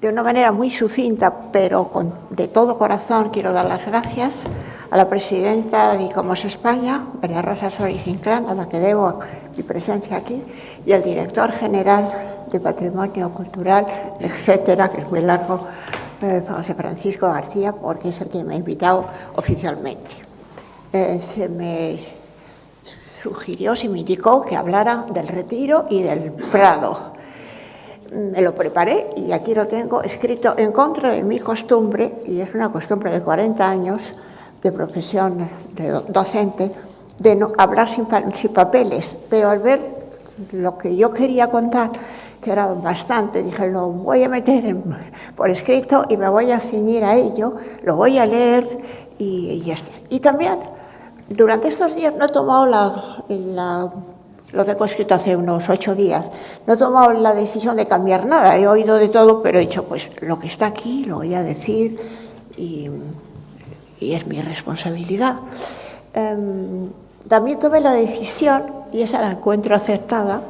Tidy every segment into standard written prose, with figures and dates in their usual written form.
de una manera muy sucinta, pero de todo corazón, quiero dar las gracias a la presidenta de ICOMOS España, María Rosa Soria Inclán, a la que debo mi presencia aquí, y al director general de Patrimonio Cultural, etcétera, que es muy largo, José Francisco García, porque es el que me ha invitado oficialmente. Se me sugirió, se me indicó que hablara del Retiro y del Prado. Me lo preparé y aquí lo tengo escrito en contra de mi costumbre, y es una costumbre de 40 años de profesión de docente, de no hablar sin papeles, pero al ver lo que yo quería contar, que era bastante, dije, lo voy a meter por escrito y me voy a ceñir a ello, lo voy a leer y ya está. Y también, durante estos días no he tomado lo que he escrito hace unos 8 días, no he tomado la decisión de cambiar nada, he oído de todo, pero he dicho, pues lo que está aquí lo voy a decir y es mi responsabilidad. También tomé la decisión, y esa la encuentro acertada,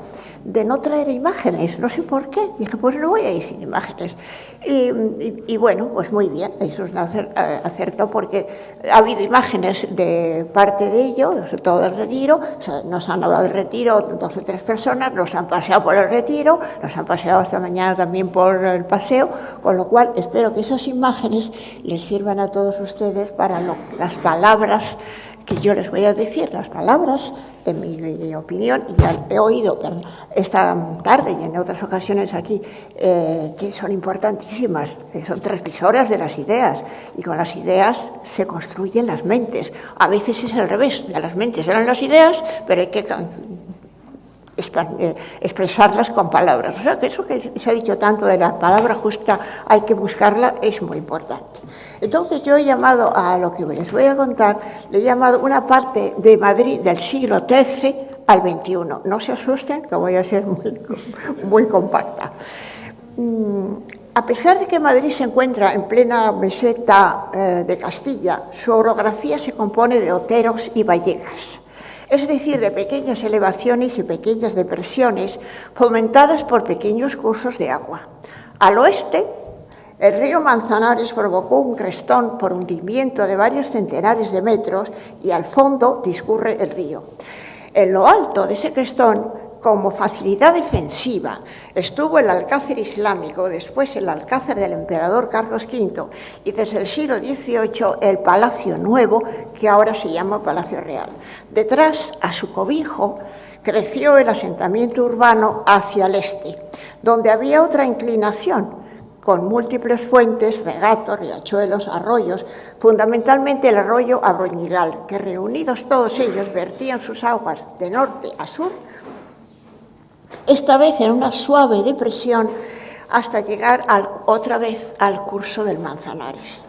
de no traer imágenes, no sé por qué, dije, pues no voy a ir sin imágenes. Y bueno, pues muy bien, eso es un acerto, porque ha habido imágenes de parte de ellos, sobre todo del Retiro, o sea, nos han hablado del Retiro 2 o 3 personas, nos han paseado por el Retiro, nos han paseado esta mañana también por el paseo, con lo cual espero que esas imágenes les sirvan a todos ustedes para las palabras que yo les voy a decir, las palabras, en mi opinión, y ya he oído esta tarde y en otras ocasiones aquí, que son importantísimas, son transmisoras de las ideas, y con las ideas se construyen las mentes. A veces es al revés, de las mentes eran las ideas, pero hay que expresarlas con palabras. O sea, que eso que se ha dicho tanto de la palabra justa, hay que buscarla, es muy importante. Entonces yo he llamado a lo que les voy a contar, le he llamado una parte de Madrid del siglo XIII al XXI. No se asusten, que voy a ser muy compacta. A pesar de que Madrid se encuentra en plena meseta de Castilla, su orografía se compone de oteros y vallecas, es decir, de pequeñas elevaciones y pequeñas depresiones fomentadas por pequeños cursos de agua. Al oeste, el río Manzanares provocó un crestón por hundimiento de varios centenares de metros y al fondo discurre el río. En lo alto de ese crestón, como facilidad defensiva, estuvo el Alcázar islámico, después el Alcázar del emperador Carlos V y desde el siglo XVIII el Palacio Nuevo, que ahora se llama Palacio Real. Detrás, a su cobijo, creció el asentamiento urbano hacia el este, donde había otra inclinación, con múltiples fuentes, regatos, riachuelos, arroyos, fundamentalmente el arroyo Abroñigal, que reunidos todos ellos vertían sus aguas de norte a sur, esta vez en una suave depresión, hasta llegar otra vez al curso del Manzanares.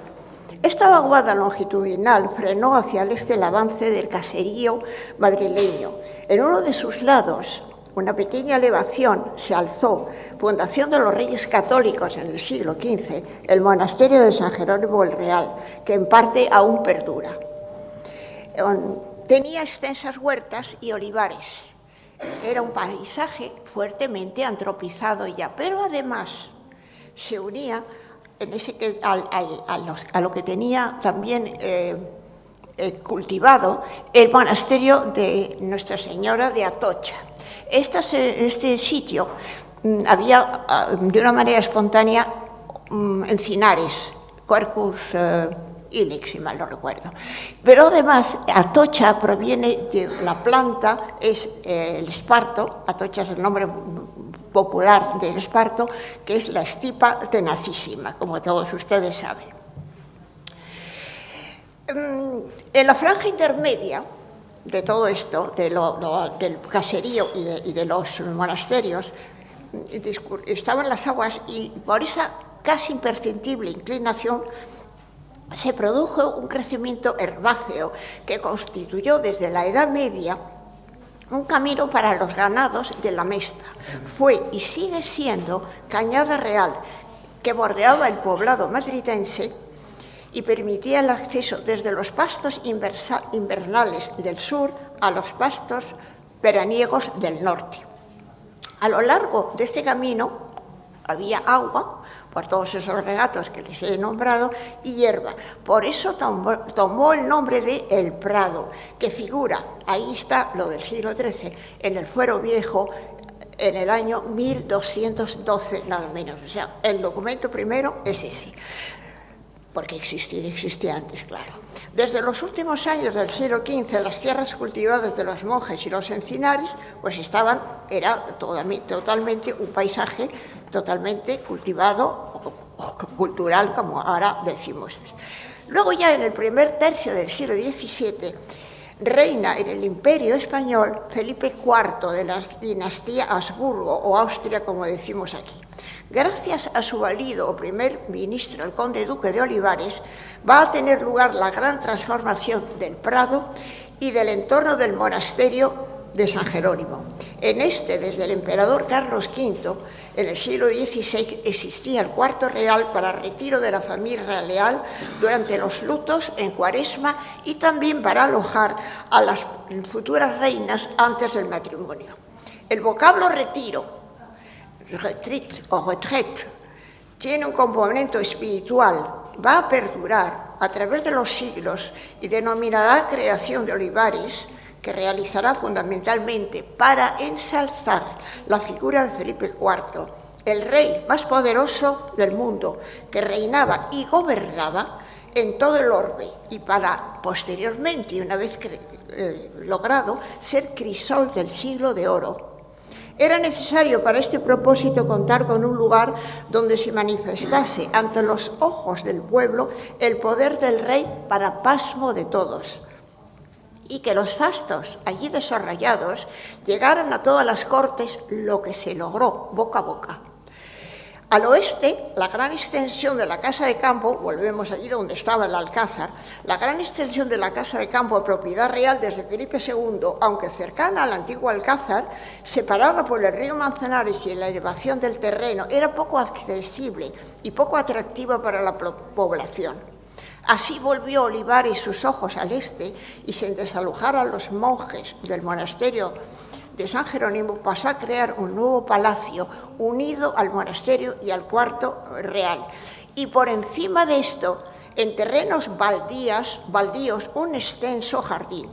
Esta vaguada longitudinal frenó hacia el este el avance del caserío madrileño. En uno de sus lados, una pequeña elevación, se alzó, fundación de los Reyes Católicos en el siglo XV, el monasterio de San Jerónimo el Real, que en parte aún perdura. Tenía extensas huertas y olivares. Era un paisaje fuertemente antropizado ya, pero además se unía a lo que tenía también cultivado el monasterio de Nuestra Señora de Atocha. Este sitio había de una manera espontánea encinares, Quercus ilex, si mal no recuerdo. Pero además, Atocha proviene de la planta, es el esparto, Atocha es el nombre popular del esparto, que es la estipa tenacísima, como todos ustedes saben. En la franja intermedia de todo esto, del caserío y de los monasterios, estaban las aguas, y por esa casi imperceptible inclinación se produjo un crecimiento herbáceo que constituyó desde la Edad Media un camino para los ganados de la Mesta. Fue y sigue siendo cañada real que bordeaba el poblado madridense y permitía el acceso desde los pastos invernales del sur a los pastos veraniegos del norte. A lo largo de este camino había agua por todos esos regatos que les he nombrado, y hierba. Por eso tomó el nombre de El Prado, que figura, ahí está lo del siglo XIII, en el Fuero Viejo, en el año 1212, nada menos. O sea, el documento primero es ese, porque existía antes, claro. Desde los últimos años del siglo XV, las tierras cultivadas de los monjes y los encinares, pues era totalmente un paisaje totalmente cultivado, o cultural, como ahora decimos. Luego ya en el primer tercio del siglo XVII, reina en el Imperio Español Felipe IV de la dinastía Habsburgo, o Austria, como decimos aquí. Gracias a su valido o primer ministro, el conde duque de Olivares, va a tener lugar la gran transformación del Prado y del entorno del monasterio de San Jerónimo. Desde el emperador Carlos V, en el siglo XVI, existía el cuarto real para retiro de la familia real durante los lutos en Cuaresma y también para alojar a las futuras reinas antes del matrimonio. El vocablo retiro, retreat o retraite, tiene un componente espiritual, va a perdurar a través de los siglos y denominará creación de Olivares, que realizará fundamentalmente para ensalzar la figura de Felipe IV, el rey más poderoso del mundo, que reinaba y gobernaba en todo el orbe, y para posteriormente, una vez logrado, ser crisol del siglo de oro. Era necesario para este propósito contar con un lugar donde se manifestase ante los ojos del pueblo el poder del rey para pasmo de todos, y que los fastos allí desarrollados llegaran a todas las cortes, lo que se logró boca a boca. Al oeste, la gran extensión de la Casa de Campo, volvemos allí donde estaba el Alcázar, la gran extensión de la Casa de Campo de propiedad real desde Felipe II, aunque cercana al antiguo Alcázar, separada por el río Manzanares y la elevación del terreno, era poco accesible y poco atractiva para la población. Así volvió Olivares sus ojos al este y, sin desalojar a los monjes del monasterio de San Jerónimo, pasó a crear un nuevo palacio unido al monasterio y al cuarto real. Y por encima de esto, en terrenos baldíos, un extenso jardín.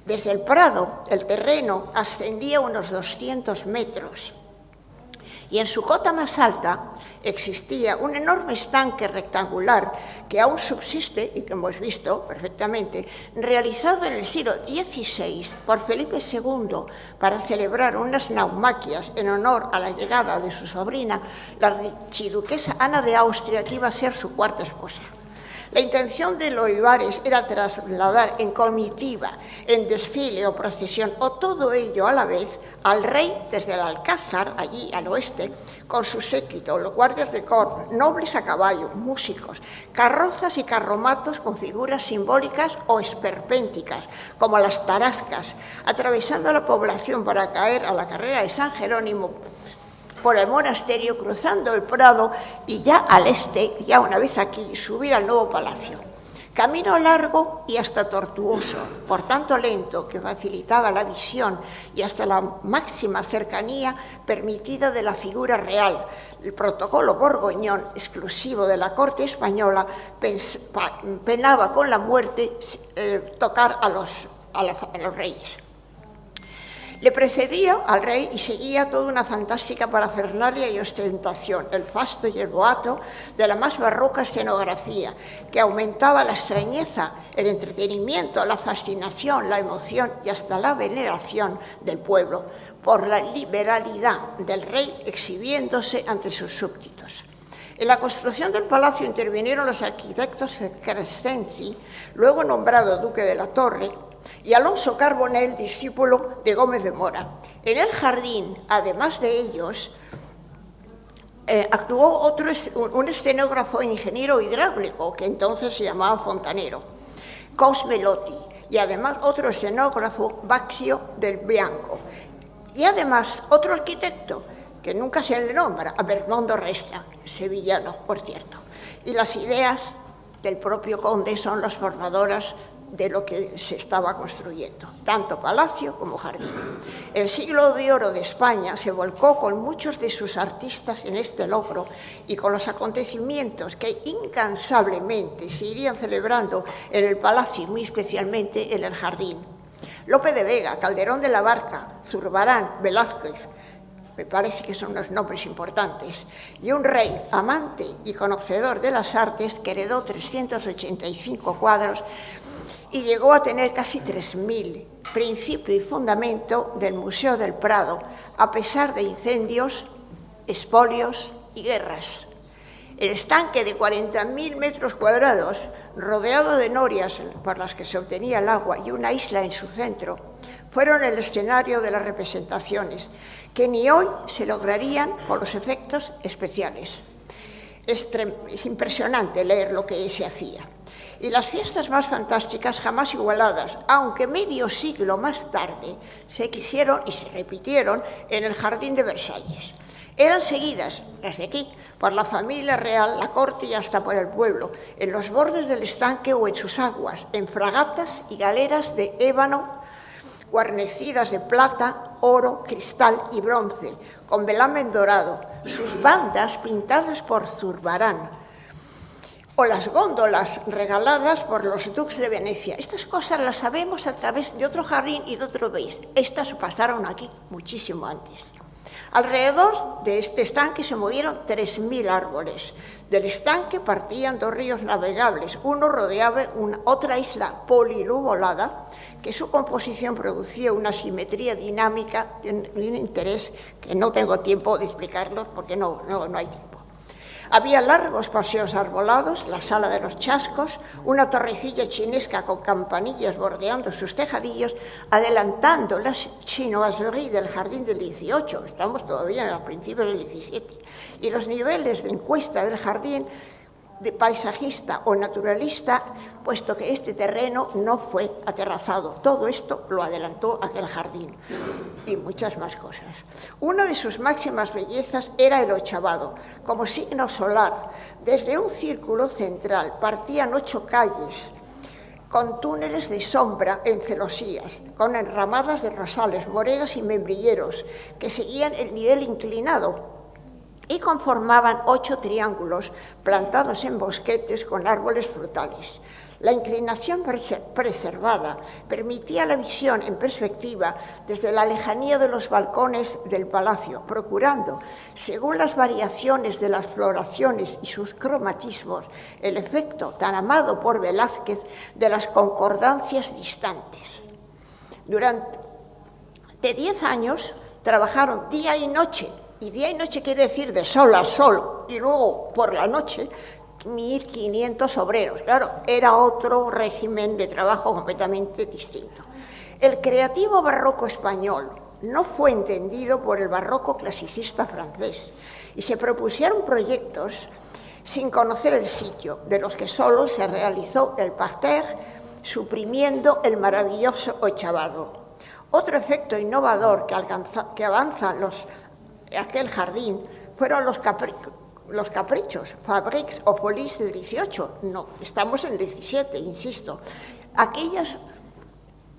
Desde el Prado, el terreno ascendía unos 200 metros. Y en su cota más alta existía un enorme estanque rectangular que aún subsiste y que hemos visto perfectamente, realizado en el siglo XVI por Felipe II para celebrar unas naumaquias en honor a la llegada de su sobrina, la archiduquesa Ana de Austria, que iba a ser su cuarta esposa. La intención de Olivares era trasladar en comitiva, en desfile o procesión, o todo ello a la vez, al rey desde el Alcázar, allí al oeste, con su séquito, los guardias de corps, nobles a caballo, músicos, carrozas y carromatos con figuras simbólicas o esperpénticas, como las tarascas, atravesando la población para caer a la carrera de San Jerónimo por el monasterio, cruzando el Prado y ya al este, ya una vez aquí, subir al nuevo palacio. Camino largo y hasta tortuoso, por tanto lento, que facilitaba la visión y hasta la máxima cercanía permitida de la figura real. El protocolo borgoñón, exclusivo de la corte española, penaba con la muerte tocar a los reyes. Le precedía al rey y seguía toda una fantástica parafernalia y ostentación, el fasto y el boato de la más barroca escenografía, que aumentaba la extrañeza, el entretenimiento, la fascinación, la emoción y hasta la veneración del pueblo por la liberalidad del rey exhibiéndose ante sus súbditos. En la construcción del palacio intervinieron los arquitectos Crescenzi, luego nombrado duque de la Torre, y Alonso Carbonell, discípulo de Gómez de Mora. En el jardín, además de ellos, actuó un escenógrafo e ingeniero hidráulico, que entonces se llamaba fontanero, Cosme Lotti, y además otro escenógrafo, Baccio del Bianco, y además otro arquitecto, que nunca se le nombra, Abermondo Resta, sevillano, por cierto. Y las ideas del propio conde son las formadoras de lo que se estaba construyendo, tanto palacio como jardín. El siglo de oro de España se volcó con muchos de sus artistas en este logro y con los acontecimientos que incansablemente se irían celebrando en el palacio y muy especialmente en el jardín. Lope de Vega, Calderón de la Barca, Zurbarán, Velázquez, me parece que son unos nombres importantes, y un rey amante y conocedor de las artes que heredó 385 cuadros y llegó a tener casi 3.000, principio y fundamento del Museo del Prado, a pesar de incendios, expolios y guerras. El estanque de 40.000 metros cuadrados, rodeado de norias por las que se obtenía el agua y una isla en su centro, fueron el escenario de las representaciones, que ni hoy se lograrían con los efectos especiales. Es impresionante leer lo que se hacía. Y las fiestas más fantásticas jamás igualadas, aunque medio siglo más tarde, se quisieron y se repitieron en el Jardín de Versalles. Eran seguidas, las de aquí, por la familia real, la corte y hasta por el pueblo, en los bordes del estanque o en sus aguas, en fragatas y galeras de ébano, guarnecidas de plata, oro, cristal y bronce, con velamen dorado, sus bandas pintadas por Zurbarán, o las góndolas regaladas por los duques de Venecia. Estas cosas las sabemos a través de otro jardín y de otro país. Estas pasaron aquí muchísimo antes. Alrededor de este estanque se movieron 3.000 árboles. Del estanque partían 2 ríos navegables. Uno rodeaba otra isla polilobolada, que su composición producía una simetría dinámica y un interés que no tengo tiempo de explicarlo porque no hay tiempo. Había largos paseos arbolados, la sala de los chascos, una torrecilla chinesca con campanillas bordeando sus tejadillos, adelantando la chinoiserie del jardín del 18, estamos todavía a principios del 17, y los niveles de encuesta del jardín de paisajista o naturalista, puesto que este terreno no fue aterrazado. Todo esto lo adelantó aquel jardín y muchas más cosas. Una de sus máximas bellezas era el ochavado, como signo solar. Desde un círculo central partían 8 calles con túneles de sombra en celosías, con enramadas de rosales, moreras y membrilleros que seguían el nivel inclinado y conformaban 8 triángulos plantados en bosquetes con árboles frutales. La inclinación preservada permitía la visión en perspectiva desde la lejanía de los balcones del palacio, procurando, según las variaciones de las floraciones y sus cromatismos, el efecto tan amado por Velázquez de las concordancias distantes. Durante 10 años trabajaron día y noche, y día y noche quiere decir de sol a sol, y luego por la noche 1.500 obreros. Claro, era otro régimen de trabajo completamente distinto. El creativo barroco español no fue entendido por el barroco clasicista francés y se propusieron proyectos sin conocer el sitio, de los que solo se realizó el parterre, suprimiendo el maravilloso ochavado. Otro efecto innovador que avanzan aquel jardín fueron los caprichos, fabriques o folies del 18. No, estamos en el 17, insisto. Aquellas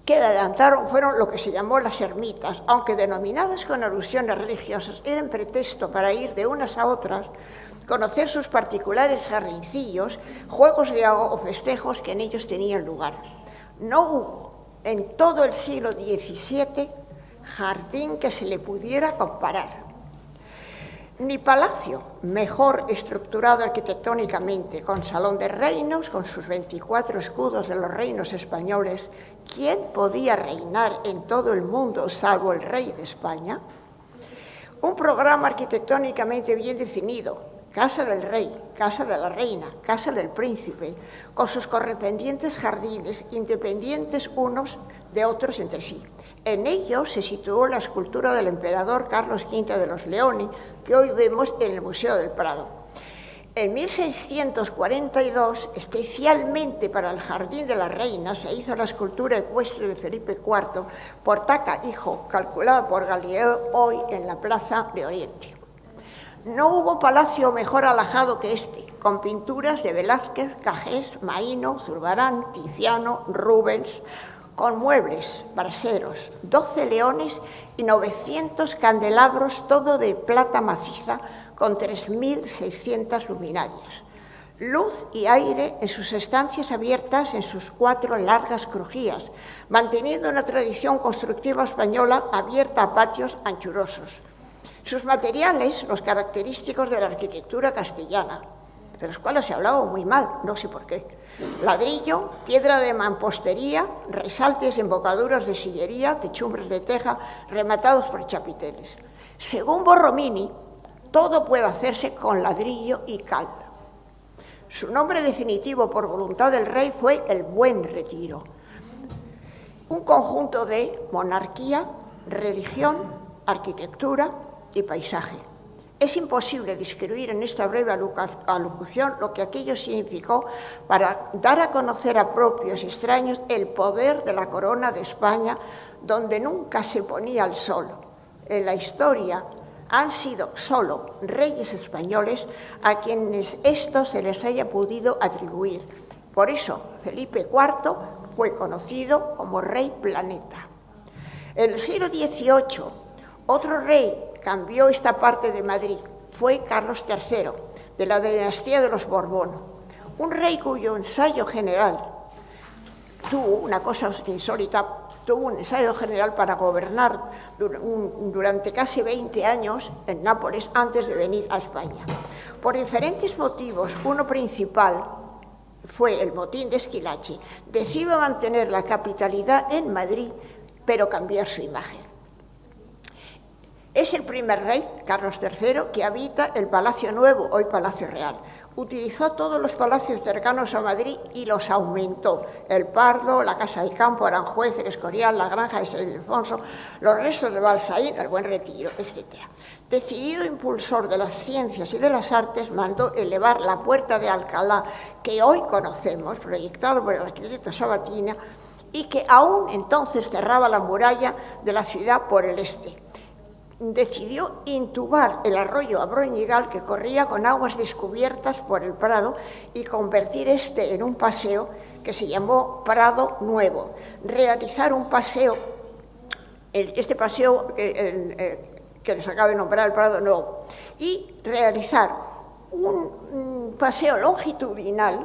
que adelantaron fueron lo que se llamó las ermitas, aunque denominadas con alusiones religiosas, eran pretexto para ir de unas a otras, conocer sus particulares jardincillos, juegos de agua o festejos que en ellos tenían lugar. No hubo en todo el siglo XVII jardín que se le pudiera comparar. Ni palacio mejor estructurado arquitectónicamente, con salón de reinos, con sus 24 escudos de los reinos españoles. ¿Quién podía reinar en todo el mundo salvo el rey de España? Un programa arquitectónicamente bien definido, casa del rey, casa de la reina, casa del príncipe, con sus correspondientes jardines, independientes unos de otros entre sí. En ellos se situó la escultura del emperador Carlos V de los Leoni, que hoy vemos en el Museo del Prado. En 1642, especialmente para el Jardín de la Reina, se hizo la escultura ecuestre de Felipe IV, Portaca, hijo, calculada por Galileo hoy en la Plaza de Oriente. No hubo palacio mejor alhajado que este, con pinturas de Velázquez, Cajés, Maíno, Zurbarán, Tiziano, Rubens, con muebles, braseros, 12 leones y 900 candelabros, todo de plata maciza, con 3.600 luminarias. Luz y aire en sus estancias abiertas en sus 4 largas crujías, manteniendo una tradición constructiva española abierta a patios anchurosos. Sus materiales, los característicos de la arquitectura castellana, de los cuales se hablaba muy mal, no sé por qué. Ladrillo, piedra de mampostería, resaltes, embocaduras de sillería, techumbres de teja, rematados por chapiteles. Según Borromini, todo puede hacerse con ladrillo y cal. Su nombre definitivo por voluntad del rey fue el Buen Retiro, un conjunto de monarquía, religión, arquitectura y paisaje. Es imposible describir en esta breve alocución lo que aquello significó para dar a conocer a propios y extraños el poder de la corona de España, donde nunca se ponía el sol. En la historia han sido solo reyes españoles a quienes esto se les haya podido atribuir. Por eso Felipe IV fue conocido como Rey Planeta. En el siglo XVIII, otro rey cambió esta parte de Madrid. Fue Carlos III, de la dinastía de los Borbón, un rey cuyo ensayo general tuvo una cosa insólita, tuvo un ensayo general para gobernar durante casi 20 años en Nápoles antes de venir a España. Por diferentes motivos, uno principal fue el motín de Esquilache, decidió mantener la capitalidad en Madrid, pero cambiar su imagen. Es el primer rey, Carlos III, que habita el Palacio Nuevo, hoy Palacio Real. Utilizó todos los palacios cercanos a Madrid y los aumentó. El Pardo, la Casa del Campo, Aranjuez, el Escorial, la Granja de San Ildefonso, los restos de Balsaín, el Buen Retiro, etc. Decidido impulsor de las ciencias y de las artes, mandó elevar la Puerta de Alcalá, que hoy conocemos, proyectado por el arquitecto Sabatina, y que aún entonces cerraba la muralla de la ciudad por el este. Decidió intubar el arroyo Abroñigal, que corría con aguas descubiertas por el Prado, y convertir este en un paseo que se llamó Prado Nuevo. Realizar un paseo, este paseo que les acabo de nombrar, el Prado Nuevo, y realizar un paseo longitudinal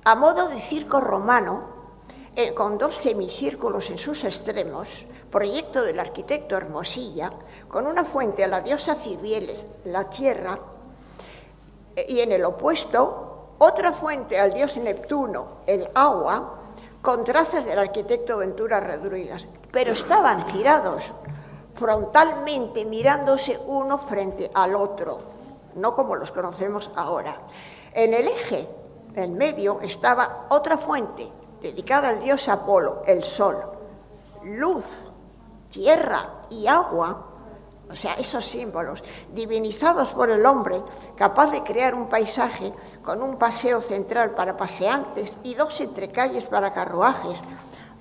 a modo de circo romano, con 2 semicírculos en sus extremos, proyecto del arquitecto Hermosilla, con una fuente a la diosa Cibieles, la tierra, y en el opuesto, otra fuente al dios Neptuno, el agua, con trazas del arquitecto Ventura Rodríguez, pero estaban girados frontalmente, mirándose uno frente al otro, no como los conocemos ahora. En el eje, en medio, estaba otra fuente, dedicada al dios Apolo, el sol. Luz, tierra y agua, o sea, esos símbolos, divinizados por el hombre, capaz de crear un paisaje con un paseo central para paseantes y 2 entrecalles para carruajes.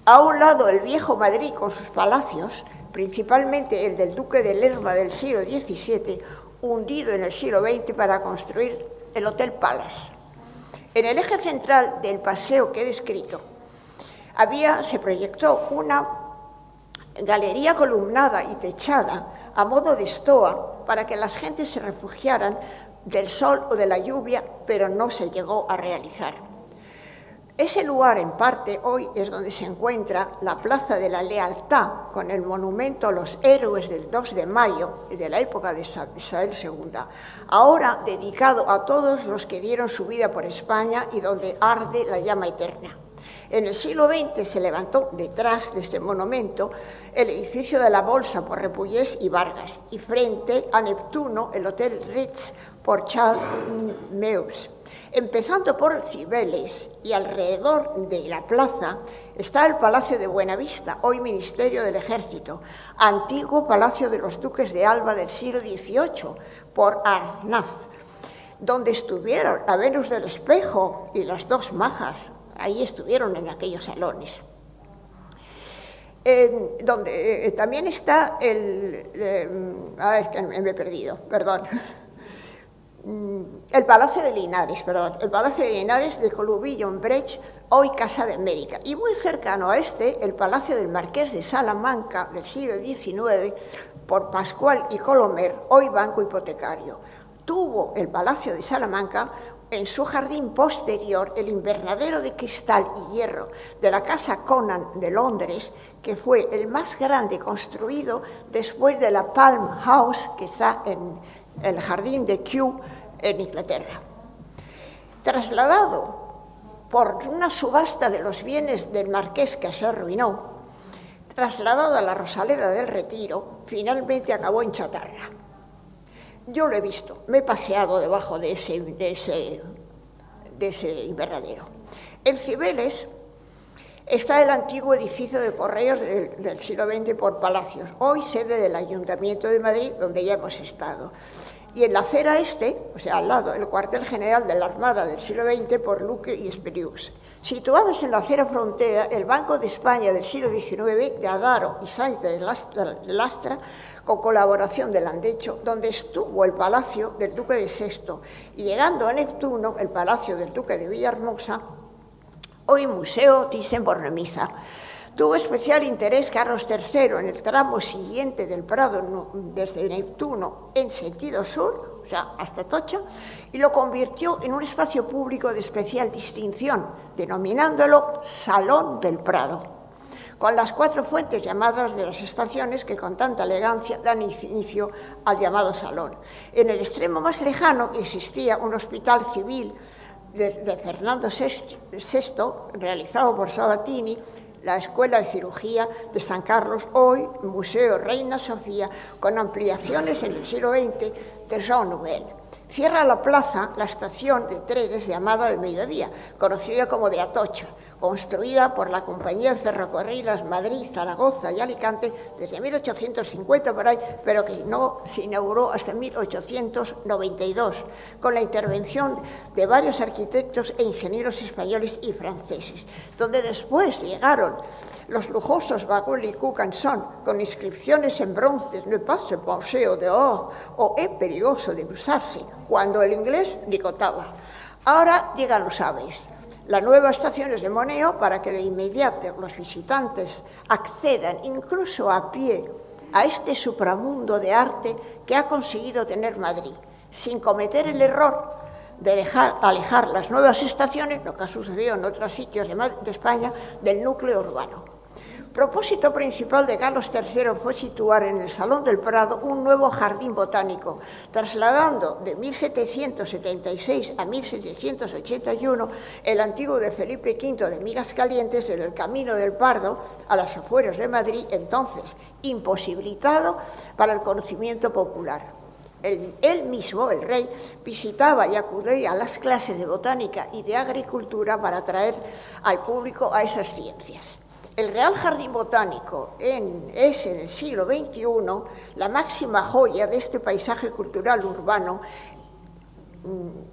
A un lado el viejo Madrid con sus palacios, principalmente el del duque de Lerma del siglo XVII, hundido en el siglo XX para construir el Hotel Palace. En el eje central del paseo que he descrito se proyectó una galería columnada y techada a modo de estoa para que las gentes se refugiaran del sol o de la lluvia, pero no se llegó a realizar. Ese lugar, en parte, hoy es donde se encuentra la Plaza de la Lealtad, con el monumento a los héroes del 2 de mayo de la época de Isabel II, ahora dedicado a todos los que dieron su vida por España y donde arde la llama eterna. En el siglo XX se levantó detrás de este monumento el edificio de la Bolsa por Repullés y Vargas, y frente a Neptuno el Hotel Ritz por Charles Meus. Empezando por Cibeles y alrededor de la plaza está el Palacio de Buenavista, hoy Ministerio del Ejército, antiguo Palacio de los Duques de Alba del siglo XVIII, por Arnaz, donde estuvieron la Venus del Espejo y las 2 majas. Ahí estuvieron en aquellos salones. Donde también está que me he perdido, perdón. el Palacio de Linares, el Palacio de Linares de Colubillon-Brecht, hoy Casa de América, y muy cercano a este, el Palacio del Marqués de Salamanca del siglo XIX, por Pascual y Colomer, hoy Banco Hipotecario. Tuvo el Palacio de Salamanca en su jardín posterior el invernadero de cristal y hierro de la Casa Conan de Londres, que fue el más grande construido después de la Palm House, que está en el jardín de Kew, en Inglaterra. Trasladado por una subasta de los bienes del marqués que se arruinó, trasladado a la Rosaleda del Retiro, finalmente acabó en chatarra. Yo lo he visto, me he paseado debajo de ese invernadero. En Cibeles está el antiguo edificio de correos del siglo XX por Palacios, hoy sede del Ayuntamiento de Madrid, donde ya hemos estado. Y en la acera este, o sea, al lado, el cuartel general de la Armada del siglo XX por Luque y Esperiux. Situados en la acera frontera, el Banco de España del siglo XIX, de Adaro y Sainz de Lastra, con colaboración del Andecho, donde estuvo el Palacio del Duque de Sexto, y llegando a Neptuno, el Palacio del Duque de Villahermosa, hoy Museo Thyssen-Bornemisza. Tuvo especial interés Carlos III en el tramo siguiente del Prado, desde Neptuno en sentido sur, o sea, hasta Atocha, y lo convirtió en un espacio público de especial distinción, denominándolo Salón del Prado, con las 4 fuentes llamadas de las estaciones que con tanta elegancia dan inicio al llamado salón. En el extremo más lejano existía un hospital civil de Fernando VI, realizado por Sabatini, la Escuela de Cirugía de San Carlos, hoy Museo Reina Sofía, con ampliaciones en el siglo XX de Jean Nouvel. Cierra la plaza la estación de trenes llamada de Mediodía, conocida como de Atocha, construida por la Compañía de Ferrocarriles Madrid, Zaragoza y Alicante desde 1850 por ahí, pero que no se inauguró hasta 1892, con la intervención de varios arquitectos e ingenieros españoles y franceses, donde después llegaron los lujosos vagones Cucanson, con inscripciones en bronce, ne pas se penser au dehors, o es peligroso de usarse, cuando el inglés licotaba. Ahora llegan los aves. La nueva estación es de Moneo para que de inmediato los visitantes accedan, incluso a pie, a este supramundo de arte que ha conseguido tener Madrid, sin cometer el error de alejar las nuevas estaciones, lo que ha sucedido en otros sitios de España, del núcleo urbano. Propósito principal de Carlos III fue situar en el Salón del Prado un nuevo jardín botánico, trasladando de 1776 a 1781 el antiguo de Felipe V de Migas Calientes en el Camino del Pardo a las afueras de Madrid, entonces imposibilitado para el conocimiento popular. Él mismo, el rey, visitaba y acudía a las clases de botánica y de agricultura para atraer al público a esas ciencias. El Real Jardín Botánico es en el siglo XXI la máxima joya de este paisaje cultural urbano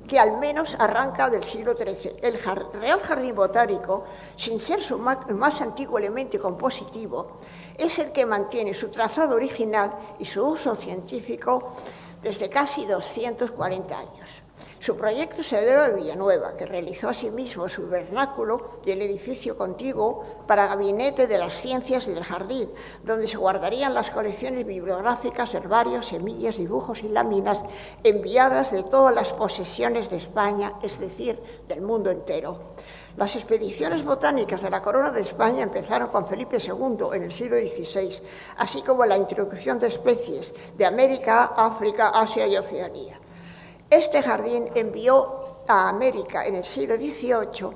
que al menos arranca del siglo XIII. El Real Jardín Botánico, sin ser su más antiguo elemento compositivo, es el que mantiene su trazado original y su uso científico desde casi 240 años. Su proyecto se debe a Villanueva, que realizó asimismo su vernáculo y el edificio contiguo para gabinete de las ciencias del jardín, donde se guardarían las colecciones bibliográficas, herbarios, semillas, dibujos y láminas enviadas de todas las posesiones de España, es decir, del mundo entero. Las expediciones botánicas de la Corona de España empezaron con Felipe II en el siglo XVI, así como la introducción de especies de América, África, Asia y Oceanía. Este jardín envió a América en el siglo XVIII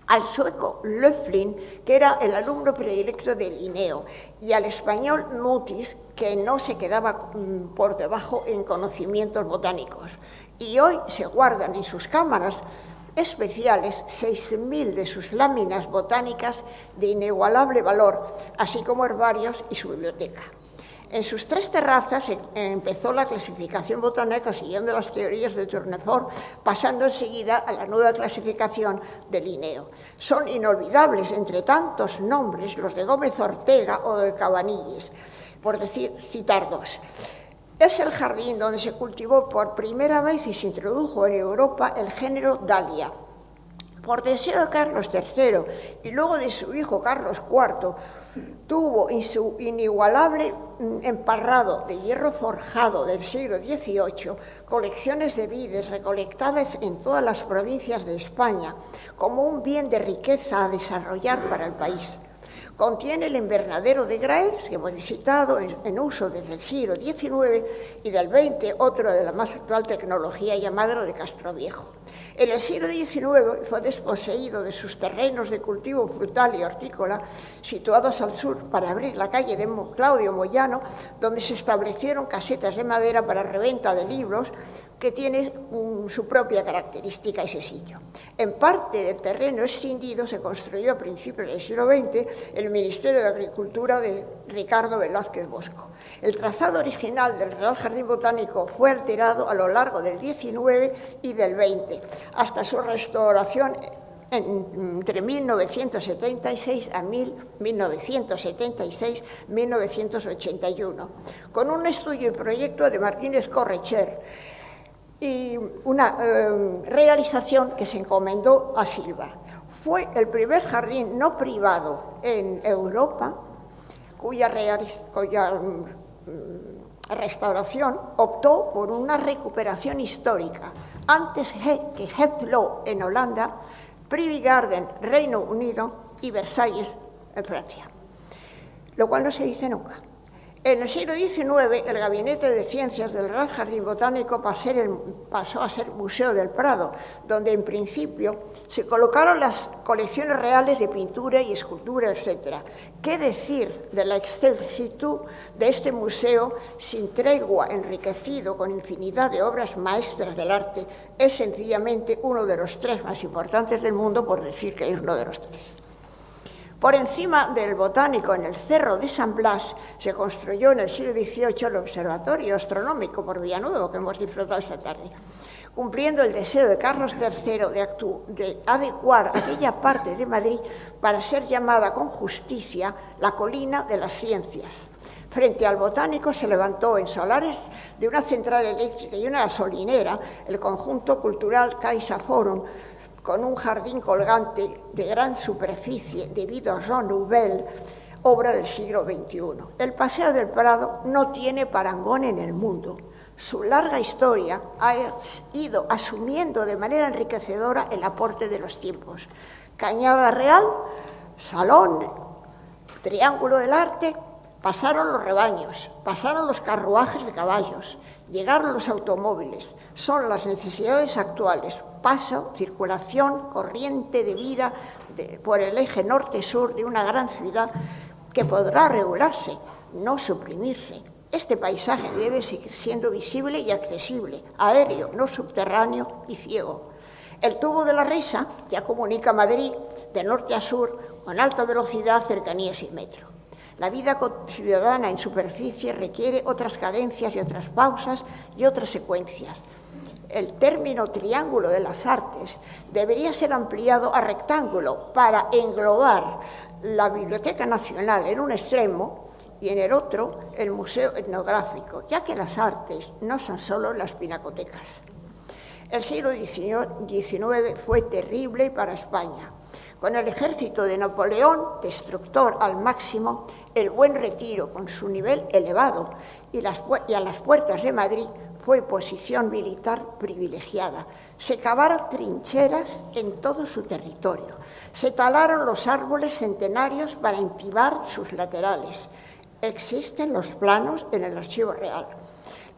al sueco Löffling, que era el alumno predilecto de Linneo, y al español Mutis, que no se quedaba por debajo en conocimientos botánicos. Y hoy se guardan en sus cámaras especiales 6.000 de sus láminas botánicas de inigualable valor, así como herbarios y su biblioteca. En sus 3 terrazas empezó la clasificación botánica siguiendo las teorías de Tournefort, pasando enseguida a la nueva clasificación de Linneo. Son inolvidables entre tantos nombres los de Gómez Ortega o de Cabanilles, por citar 2. Es el jardín donde se cultivó por primera vez y se introdujo en Europa el género Dalia. Por deseo de Carlos III y luego de su hijo Carlos IV, tuvo en su inigualable emparrado de hierro forjado del siglo XVIII colecciones de vides recolectadas en todas las provincias de España como un bien de riqueza a desarrollar para el país. Contiene el invernadero de Graers, que hemos visitado, en uso desde el siglo XIX, y del XX otro de la más actual tecnología llamado de Castroviejo. En el siglo XIX fue desposeído de sus terrenos de cultivo frutal y hortícola situados al sur para abrir la calle de Claudio Moyano, donde se establecieron casetas de madera para reventa de libros, que tiene su propia característica ese sitio. En parte del terreno escindido se construyó a principios del siglo XX el Ministerio de Agricultura de Ricardo Velázquez Bosco. El trazado original del Real Jardín Botánico fue alterado a lo largo del XIX y del XX, hasta su restauración entre 1976 a 1976-1981, con un estudio y proyecto de Martínez Correcher, y una realización que se encomendó a Silva. Fue el primer jardín no privado en Europa cuya restauración optó por una recuperación histórica, antes que Het Loo en Holanda, Privy Garden, Reino Unido, y Versalles en Francia, lo cual no se dice nunca. En el siglo XIX, el Gabinete de Ciencias del Real Jardín Botánico pasó a ser Museo del Prado, donde en principio se colocaron las colecciones reales de pintura y escultura, etc. ¿Qué decir de la excelsitud de este museo sin tregua, enriquecido con infinidad de obras maestras del arte? Es sencillamente uno de los tres más importantes del mundo, por decir que es uno de los tres. Por encima del Botánico, en el Cerro de San Blas, se construyó en el siglo XVIII el Observatorio Astronómico por Villanueva, que hemos disfrutado esta tarde, cumpliendo el deseo de Carlos III de adecuar aquella parte de Madrid para ser llamada con justicia la colina de las ciencias. Frente al Botánico se levantó en solares de una central eléctrica y una gasolinera el conjunto cultural Caixa Forum, con un jardín colgante de gran superficie debido a Jean Nouvel, obra del siglo XXI. El Paseo del Prado no tiene parangón en el mundo. Su larga historia ha ido asumiendo de manera enriquecedora el aporte de los tiempos. Cañada Real, Salón, Triángulo del Arte, pasaron los rebaños, pasaron los carruajes de caballos, llegaron los automóviles. Son las necesidades actuales, paso, circulación, corriente de vida por el eje norte-sur de una gran ciudad que podrá regularse, no suprimirse. Este paisaje debe seguir siendo visible y accesible, aéreo, no subterráneo y ciego. El tubo de la Risa ya comunica Madrid de norte a sur con alta velocidad, cercanías y metro. La vida ciudadana en superficie requiere otras cadencias y otras pausas y otras secuencias. El término Triángulo de las Artes debería ser ampliado a rectángulo para englobar la Biblioteca Nacional en un extremo y en el otro el Museo Etnográfico, ya que las artes no son solo las pinacotecas. El siglo XIX fue terrible para España. Con el ejército de Napoleón, destructor al máximo, el Buen Retiro, con su nivel elevado, y a las puertas de Madrid, fue posición militar privilegiada. Se cavaron trincheras en todo su territorio. Se talaron los árboles centenarios para intibar sus laterales. Existen los planos en el Archivo Real.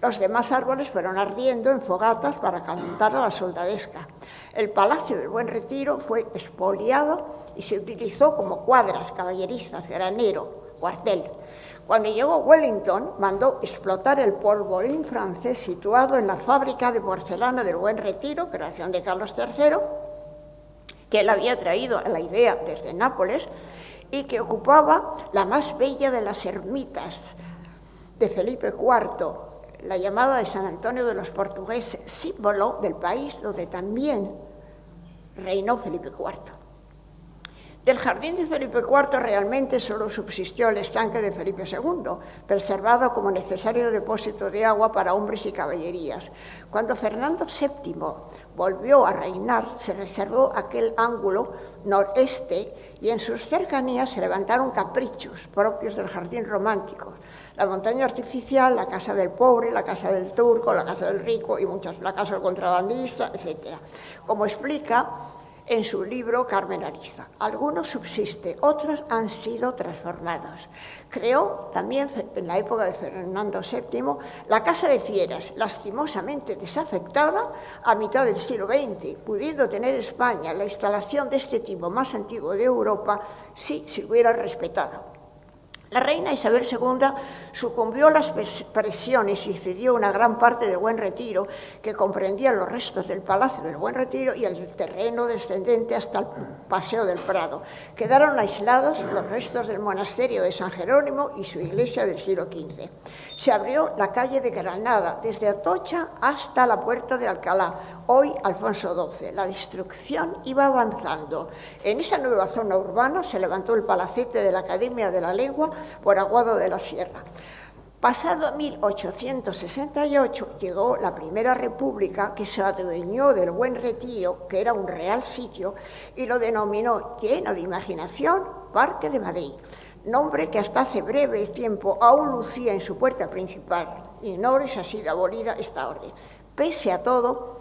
Los demás árboles fueron ardiendo en fogatas para calentar a la soldadesca. El Palacio del Buen Retiro fue expoliado y se utilizó como cuadras caballerizas, granero, cuartel. Cuando llegó Wellington, mandó explotar el polvorín francés situado en la fábrica de porcelana del Buen Retiro, creación de Carlos III, que él había traído a la idea desde Nápoles y que ocupaba la más bella de las ermitas de Felipe IV, la llamada de San Antonio de los Portugueses, símbolo del país donde también reinó Felipe IV. Del jardín de Felipe IV realmente solo subsistió el estanque de Felipe II, preservado como necesario depósito de agua para hombres y caballerías. Cuando Fernando VII volvió a reinar, se reservó aquel ángulo noreste y en sus cercanías se levantaron caprichos propios del jardín romántico. La montaña artificial, la casa del pobre, la casa del turco, la casa del rico y la casa del contrabandista, etc. Como explica en su libro Carmen Ariza. Algunos subsisten, otros han sido transformados. Creó también en la época de Fernando VII la Casa de Fieras, lastimosamente desafectada a mitad del siglo XX, pudiendo tener España la instalación de este tipo más antiguo de Europa si se hubiera respetado. La reina Isabel II sucumbió a las presiones y cedió una gran parte del Buen Retiro, que comprendía los restos del Palacio del Buen Retiro y el terreno descendente hasta el Paseo del Prado. Quedaron aislados los restos del monasterio de San Jerónimo y su iglesia del siglo XV. Se abrió la calle de Granada, desde Atocha hasta la Puerta de Alcalá, hoy Alfonso XII. La destrucción iba avanzando. En esa nueva zona urbana se levantó el palacete de la Academia de la Lengua por Aguado de la Sierra. Pasado 1868 llegó la Primera República, que se adueñó del Buen Retiro, que era un real sitio, y lo denominó, lleno de imaginación, Parque de Madrid, nombre que hasta hace breve tiempo aún lucía en su puerta principal. Ignoro si ha sido abolida esta orden. Pese a todo,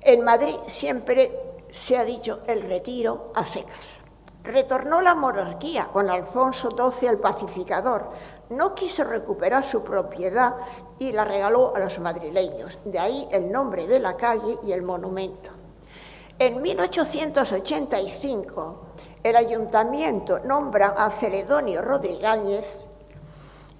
en Madrid siempre se ha dicho el Retiro a secas. Retornó la monarquía con Alfonso XII el Pacificador. No quiso recuperar su propiedad y la regaló a los madrileños. De ahí el nombre de la calle y el monumento. En 1885, el ayuntamiento nombra a Celedonio Rodríguez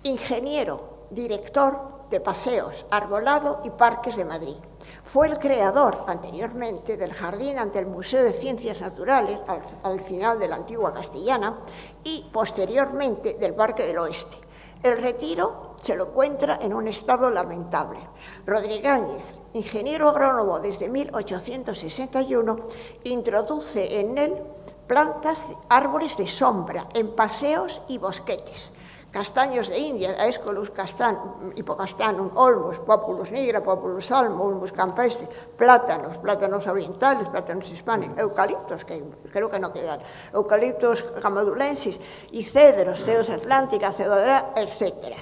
ingeniero, director de paseos, arbolado y parques de Madrid. Fue el creador, anteriormente, del jardín ante el Museo de Ciencias Naturales, al final de la antigua Castellana, y posteriormente del Parque del Oeste. El Retiro se lo encuentra en un estado lamentable. Rodríguez, ingeniero agrónomo desde 1861, introduce en él plantas, árboles de sombra, en paseos y bosquetes. Castaños de India, Aesculus castan, Hipocastanum, Olmus, Populus nigra, Populus almo, Ulmus campestre, plátanos orientales, plátanos hispánicos, eucaliptos, que creo que no quedan, eucaliptos gamadulensis y cedros, Cedros atlántica, cedodera, etc.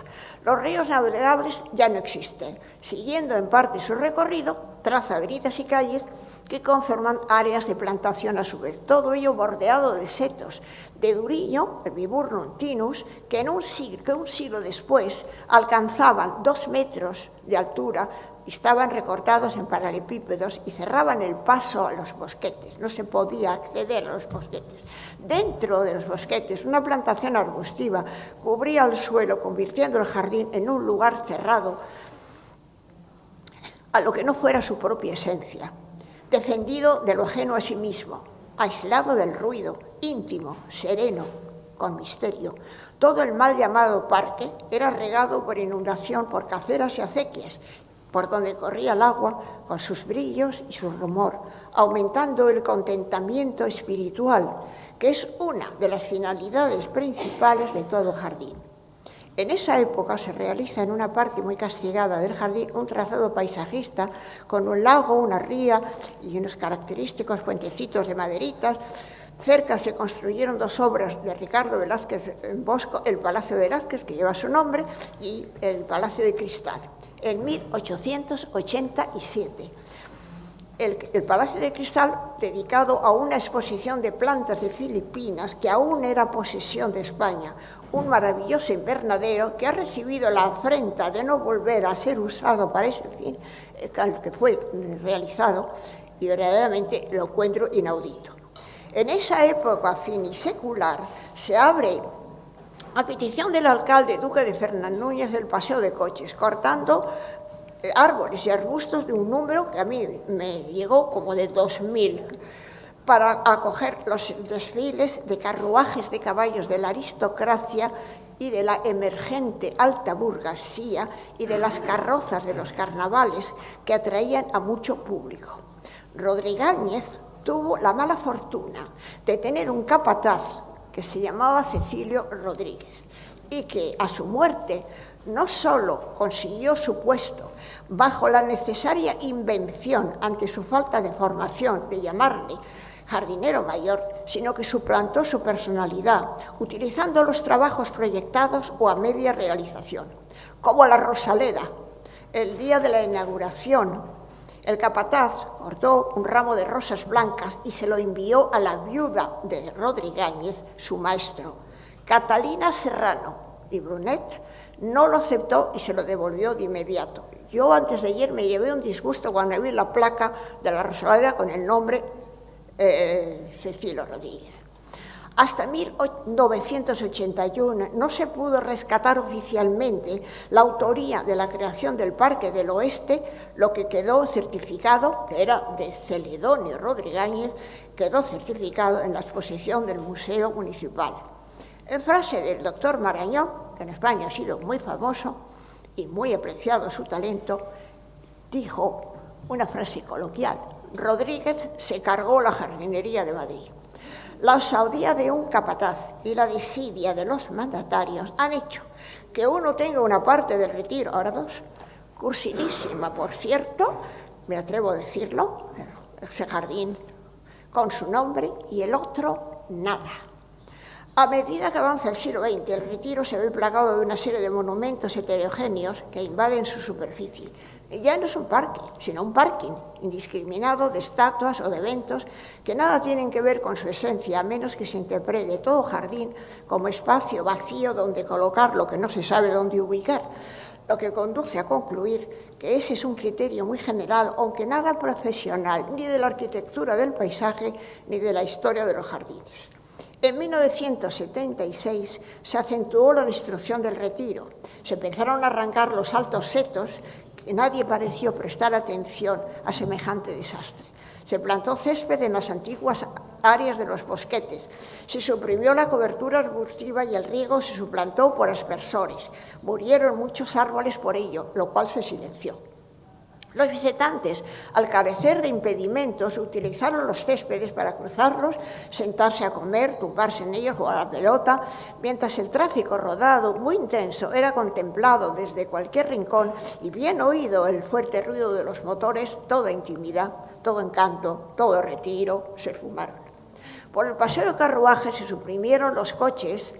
Los ríos navegables ya no existen. Siguiendo en parte su recorrido, traza avenidas y calles que conforman áreas de plantación a su vez. Todo ello bordeado de setos de duriño, el Viburnum tinus, que un siglo después alcanzaban 2 metros de altura y estaban recortados en paralelepípedos y cerraban el paso a los bosquetes. No se podía acceder a los bosquetes. Dentro de los bosquetes, una plantación arbustiva cubría el suelo, convirtiendo el jardín en un lugar cerrado a lo que no fuera su propia esencia, defendido de lo ajeno a sí mismo, aislado del ruido, íntimo, sereno, con misterio. Todo el mal llamado parque era regado por inundación por caceras y acequias, por donde corría el agua con sus brillos y su rumor, aumentando el contentamiento espiritual, que es una de las finalidades principales de todo jardín. En esa época se realiza en una parte muy castigada del jardín un trazado paisajista con un lago, una ría y unos característicos puentecitos de maderitas. Cerca se construyeron 2 obras de Ricardo Velázquez en Bosco, el Palacio de Velázquez, que lleva su nombre, y el Palacio de Cristal, en 1887. El Palacio de Cristal, dedicado a una exposición de plantas de Filipinas, que aún era posesión de España, un maravilloso invernadero que ha recibido la afrenta de no volver a ser usado para ese fin, que fue realizado, y verdaderamente lo encuentro inaudito. En esa época finisecular se abre, a petición del alcalde duque de Fernán Núñez, el paseo de coches, cortando árboles y arbustos de un número que a mí me llegó como de 2000, para acoger los desfiles de carruajes de caballos de la aristocracia y de la emergente alta burguesía y de las carrozas de los carnavales que atraían a mucho público. Rodríguez tuvo la mala fortuna de tener un capataz que se llamaba Cecilio Rodríguez y que a su muerte no solo consiguió su puesto bajo la necesaria invención ante su falta de formación de llamarle jardinero mayor, sino que suplantó su personalidad utilizando los trabajos proyectados o a media realización, como la Rosaleda. El día de la inauguración, el capataz cortó un ramo de rosas blancas y se lo envió a la viuda de Rodríguez, su maestro. Catalina Serrano y Brunet no lo aceptó y se lo devolvió de inmediato. Yo antes de ayer me llevé un disgusto cuando vi la placa de la Rosaleda con el nombre Cecilio Rodríguez. Hasta 1981 no se pudo rescatar oficialmente la autoría de la creación del Parque del Oeste, lo que quedó certificado, que era de Celedonio Rodríguez, quedó certificado en la exposición del Museo Municipal. En frase del doctor Marañón, que en España ha sido muy famoso y muy apreciado su talento, dijo una frase coloquial: Rodríguez se cargó la jardinería de Madrid. La osadía de un capataz y la desidia de los mandatarios han hecho que uno tenga una parte del Retiro, ahora dos, cursilísima, por cierto, me atrevo a decirlo, ese jardín con su nombre, y el otro nada. A medida que avanza el siglo XX, el Retiro se ve plagado de una serie de monumentos heterogéneos que invaden su superficie. Y ya no es un parque, sino un parking indiscriminado de estatuas o de eventos que nada tienen que ver con su esencia, a menos que se interprete todo jardín como espacio vacío donde colocar lo que no se sabe dónde ubicar, lo que conduce a concluir que ese es un criterio muy general, aunque nada profesional, ni de la arquitectura del paisaje ni de la historia de los jardines. En 1976 se acentuó la destrucción del Retiro. Se empezaron a arrancar los altos setos y nadie pareció prestar atención a semejante desastre. Se plantó césped en las antiguas áreas de los bosquetes, se suprimió la cobertura arbustiva y el riego se suplantó por aspersores. Murieron muchos árboles por ello, lo cual se silenció. Los visitantes, al carecer de impedimentos, utilizaron los céspedes para cruzarlos, sentarse a comer, tumbarse en ellos, jugar a la pelota, mientras el tráfico rodado, muy intenso, era contemplado desde cualquier rincón y bien oído el fuerte ruido de los motores, toda intimidad, todo encanto, todo Retiro, se esfumaron. Por el paseo de carruajes se suprimieron los coches,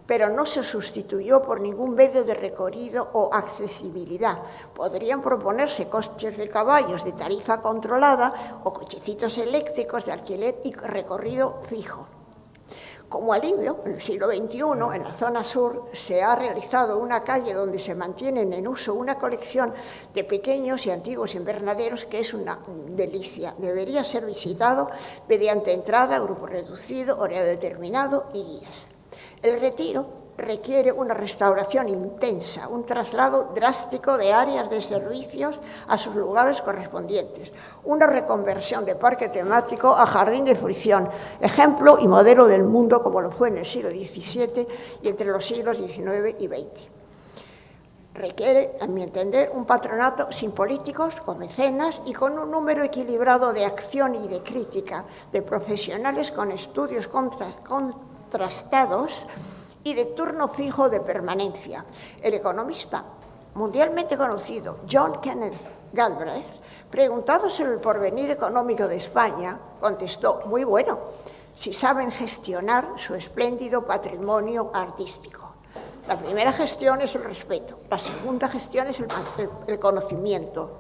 pero no se sustituyó por ningún medio de recorrido o accesibilidad. Podrían proponerse coches de caballos de tarifa controlada o cochecitos eléctricos de alquiler y recorrido fijo. Como alivio, en el siglo XXI, en la zona sur, se ha realizado una calle donde se mantienen en uso una colección de pequeños y antiguos invernaderos que es una delicia. Debería ser visitado mediante entrada, grupo reducido, horario determinado y guías. El Retiro requiere una restauración intensa, un traslado drástico de áreas de servicios a sus lugares correspondientes, una reconversión de parque temático a jardín de fruición, ejemplo y modelo del mundo como lo fue en el siglo XVII y entre los siglos XIX y XX. Requiere, a mi entender, un patronato sin políticos, con mecenas y con un número equilibrado de acción y de crítica de profesionales con estudios contrastados y de turno fijo de permanencia. El economista mundialmente conocido John Kenneth Galbraith, preguntado sobre el porvenir económico de España, contestó: muy bueno, si saben gestionar su espléndido patrimonio artístico. La primera gestión es el respeto, la segunda gestión es el conocimiento.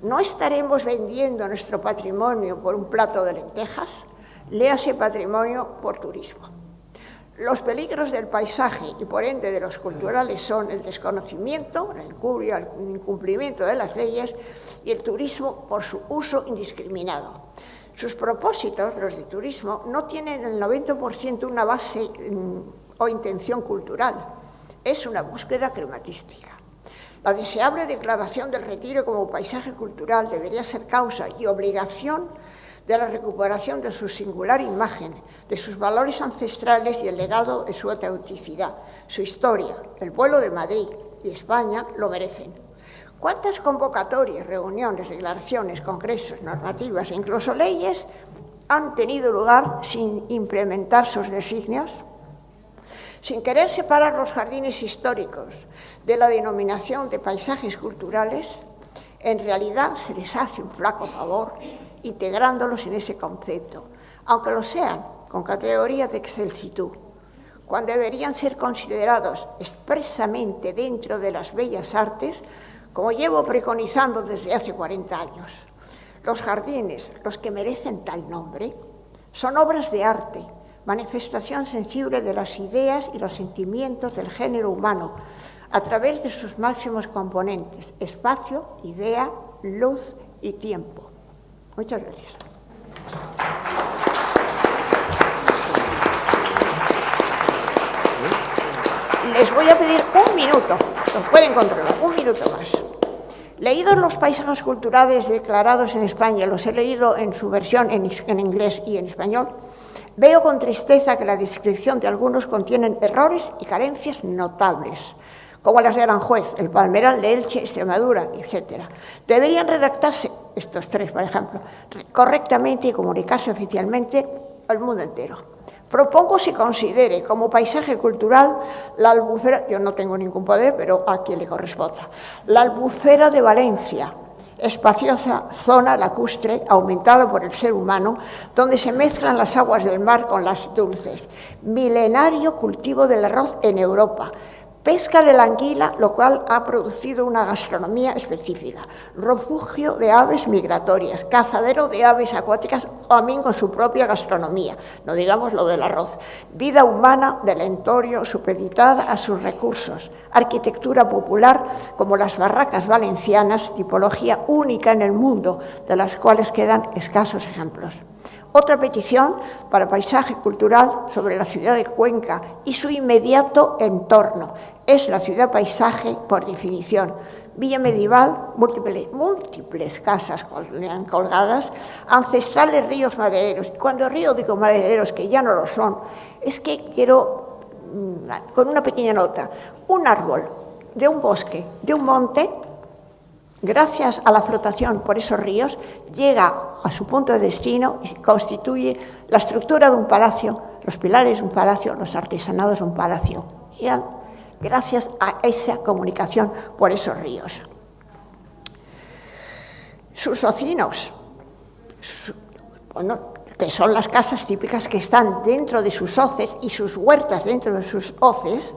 ¿No estaremos vendiendo nuestro patrimonio por un plato de lentejas? Léase patrimonio por turismo. Los peligros del paisaje y por ende de los culturales son el desconocimiento, la incuria, el incumplimiento de las leyes y el turismo por su uso indiscriminado. Sus propósitos, los de turismo, no tienen el 90% una base o intención cultural. Es una búsqueda crematística. La deseable declaración del Retiro como paisaje cultural debería ser causa y obligación de la recuperación de su singular imagen, de sus valores ancestrales y el legado de su autenticidad. Su historia, el pueblo de Madrid y España lo merecen. ¿Cuántas convocatorias, reuniones, declaraciones, congresos, normativas e incluso leyes han tenido lugar sin implementar sus designios. Sin querer separar los jardines históricos de la denominación de paisajes culturales, en realidad se les hace un flaco favor integrándolos en ese concepto, aunque lo sean con categoría de excelsitud, cuando deberían ser considerados expresamente dentro de las bellas artes, como llevo preconizando desde hace 40 años. Los jardines, los que merecen tal nombre, son obras de arte, manifestación sensible de las ideas y los sentimientos del género humano, a través de sus máximos componentes: espacio, idea, luz y tiempo. Muchas gracias. Les voy a pedir un minuto, los pueden controlar, un minuto más. Leídos los paisajes culturales declarados en España, los he leído en su versión en inglés y en español, veo con tristeza que la descripción de algunos contienen errores y carencias notables, como las de Aranjuez, el Palmeral de Elche, Extremadura, etc. Deberían redactarse, estos tres, por ejemplo, correctamente y comunicarse oficialmente al mundo entero. Propongo se considere como paisaje cultural la Albufera, yo no tengo ningún poder, pero a quien le corresponda, la Albufera de Valencia, espaciosa zona lacustre aumentada por el ser humano, donde se mezclan las aguas del mar con las dulces, milenario cultivo del arroz en Europa, pesca de la anguila, lo cual ha producido una gastronomía específica, refugio de aves migratorias, cazadero de aves acuáticas, también con su propia gastronomía, no digamos lo del arroz, vida humana del entorno supeditada a sus recursos, arquitectura popular como las barracas valencianas, tipología única en el mundo, de las cuales quedan escasos ejemplos. Otra petición para paisaje cultural sobre la ciudad de Cuenca y su inmediato entorno. Es la ciudad paisaje por definición. Villa medieval, múltiples casas colgadas, ancestrales ríos madereros. Cuando río digo madereros, que ya no lo son, es que quiero, con una pequeña nota, un árbol de un bosque, de un monte, gracias a la flotación por esos ríos, llega a su punto de destino y constituye la estructura de un palacio, los pilares de un palacio, los artesanados de un palacio. Y gracias a esa comunicación por esos ríos. Sus ocinos, que son las casas típicas que están dentro de sus hoces y sus huertas dentro de sus hoces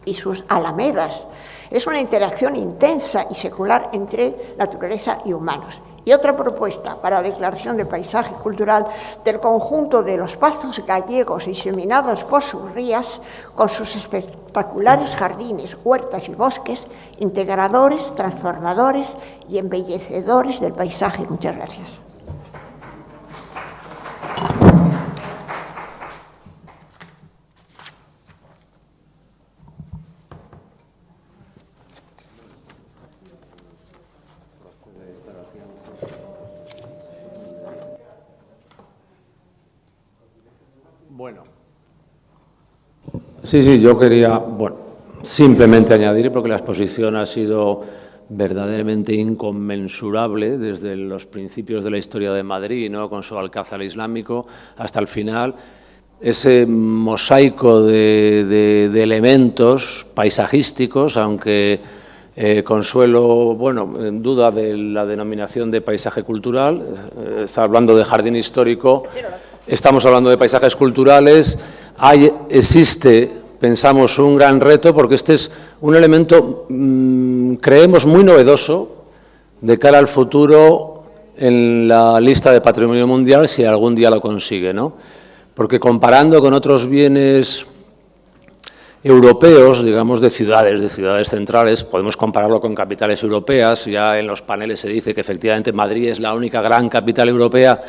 y sus alamedas. Es una interacción intensa y secular entre naturaleza y humanos. Y otra propuesta para la declaración de paisaje cultural del conjunto de los pazos gallegos diseminados por sus rías, con sus espectaculares jardines, huertas y bosques, integradores, transformadores y embellecedores del paisaje. Muchas gracias. Bueno, sí, yo quería, simplemente añadir, porque la exposición ha sido verdaderamente inconmensurable desde los principios de la historia de Madrid, ¿no?, con su alcázar islámico, hasta el final, ese mosaico de elementos paisajísticos, aunque Consuelo, en duda de la denominación de paisaje cultural, está hablando de jardín histórico. Estamos hablando de paisajes culturales. Existe, pensamos, un gran reto, porque este es un elemento, creemos, muy novedoso de cara al futuro en la lista de Patrimonio Mundial, si algún día lo consigue, ¿no? Porque comparando con otros bienes europeos, digamos, de ciudades centrales, podemos compararlo con capitales europeas. Ya en los paneles se dice que efectivamente Madrid es la única gran capital europea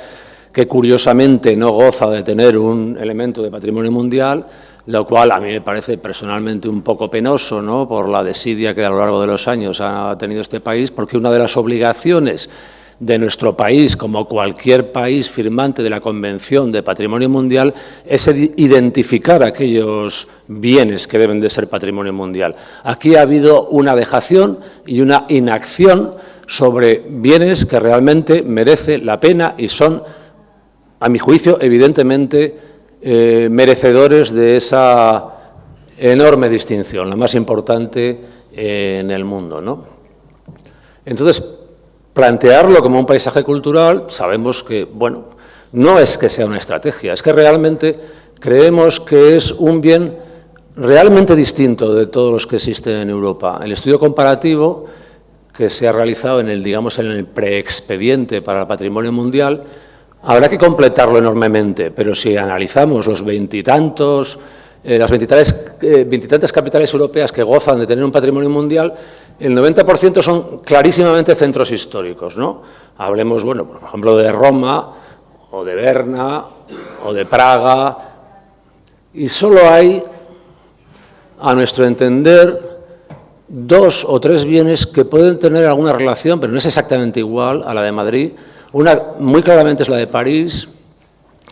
que curiosamente no goza de tener un elemento de patrimonio mundial, lo cual a mí me parece personalmente un poco penoso, ¿no?, por la desidia que a lo largo de los años ha tenido este país, porque una de las obligaciones de nuestro país, como cualquier país firmante de la Convención de Patrimonio Mundial, es identificar aquellos bienes que deben de ser patrimonio mundial. Aquí ha habido una dejación y una inacción sobre bienes que realmente merece la pena y son a mi juicio, evidentemente, merecedores de esa enorme distinción, la más importante en el mundo, ¿no? Entonces, plantearlo como un paisaje cultural, sabemos que, bueno, no es que sea una estrategia, es que realmente creemos que es un bien realmente distinto de todos los que existen en Europa. El estudio comparativo que se ha realizado en el preexpediente para el patrimonio mundial, habrá que completarlo enormemente, pero si analizamos los las veintitantas capitales europeas que gozan de tener un patrimonio mundial, el 90% son clarísimamente centros históricos, ¿no? Hablemos, bueno, por ejemplo, de Roma, o de Berna, o de Praga, y solo hay, a nuestro entender, 2 o 3 bienes que pueden tener alguna relación, pero no es exactamente igual a la de Madrid. Una muy claramente es la de París,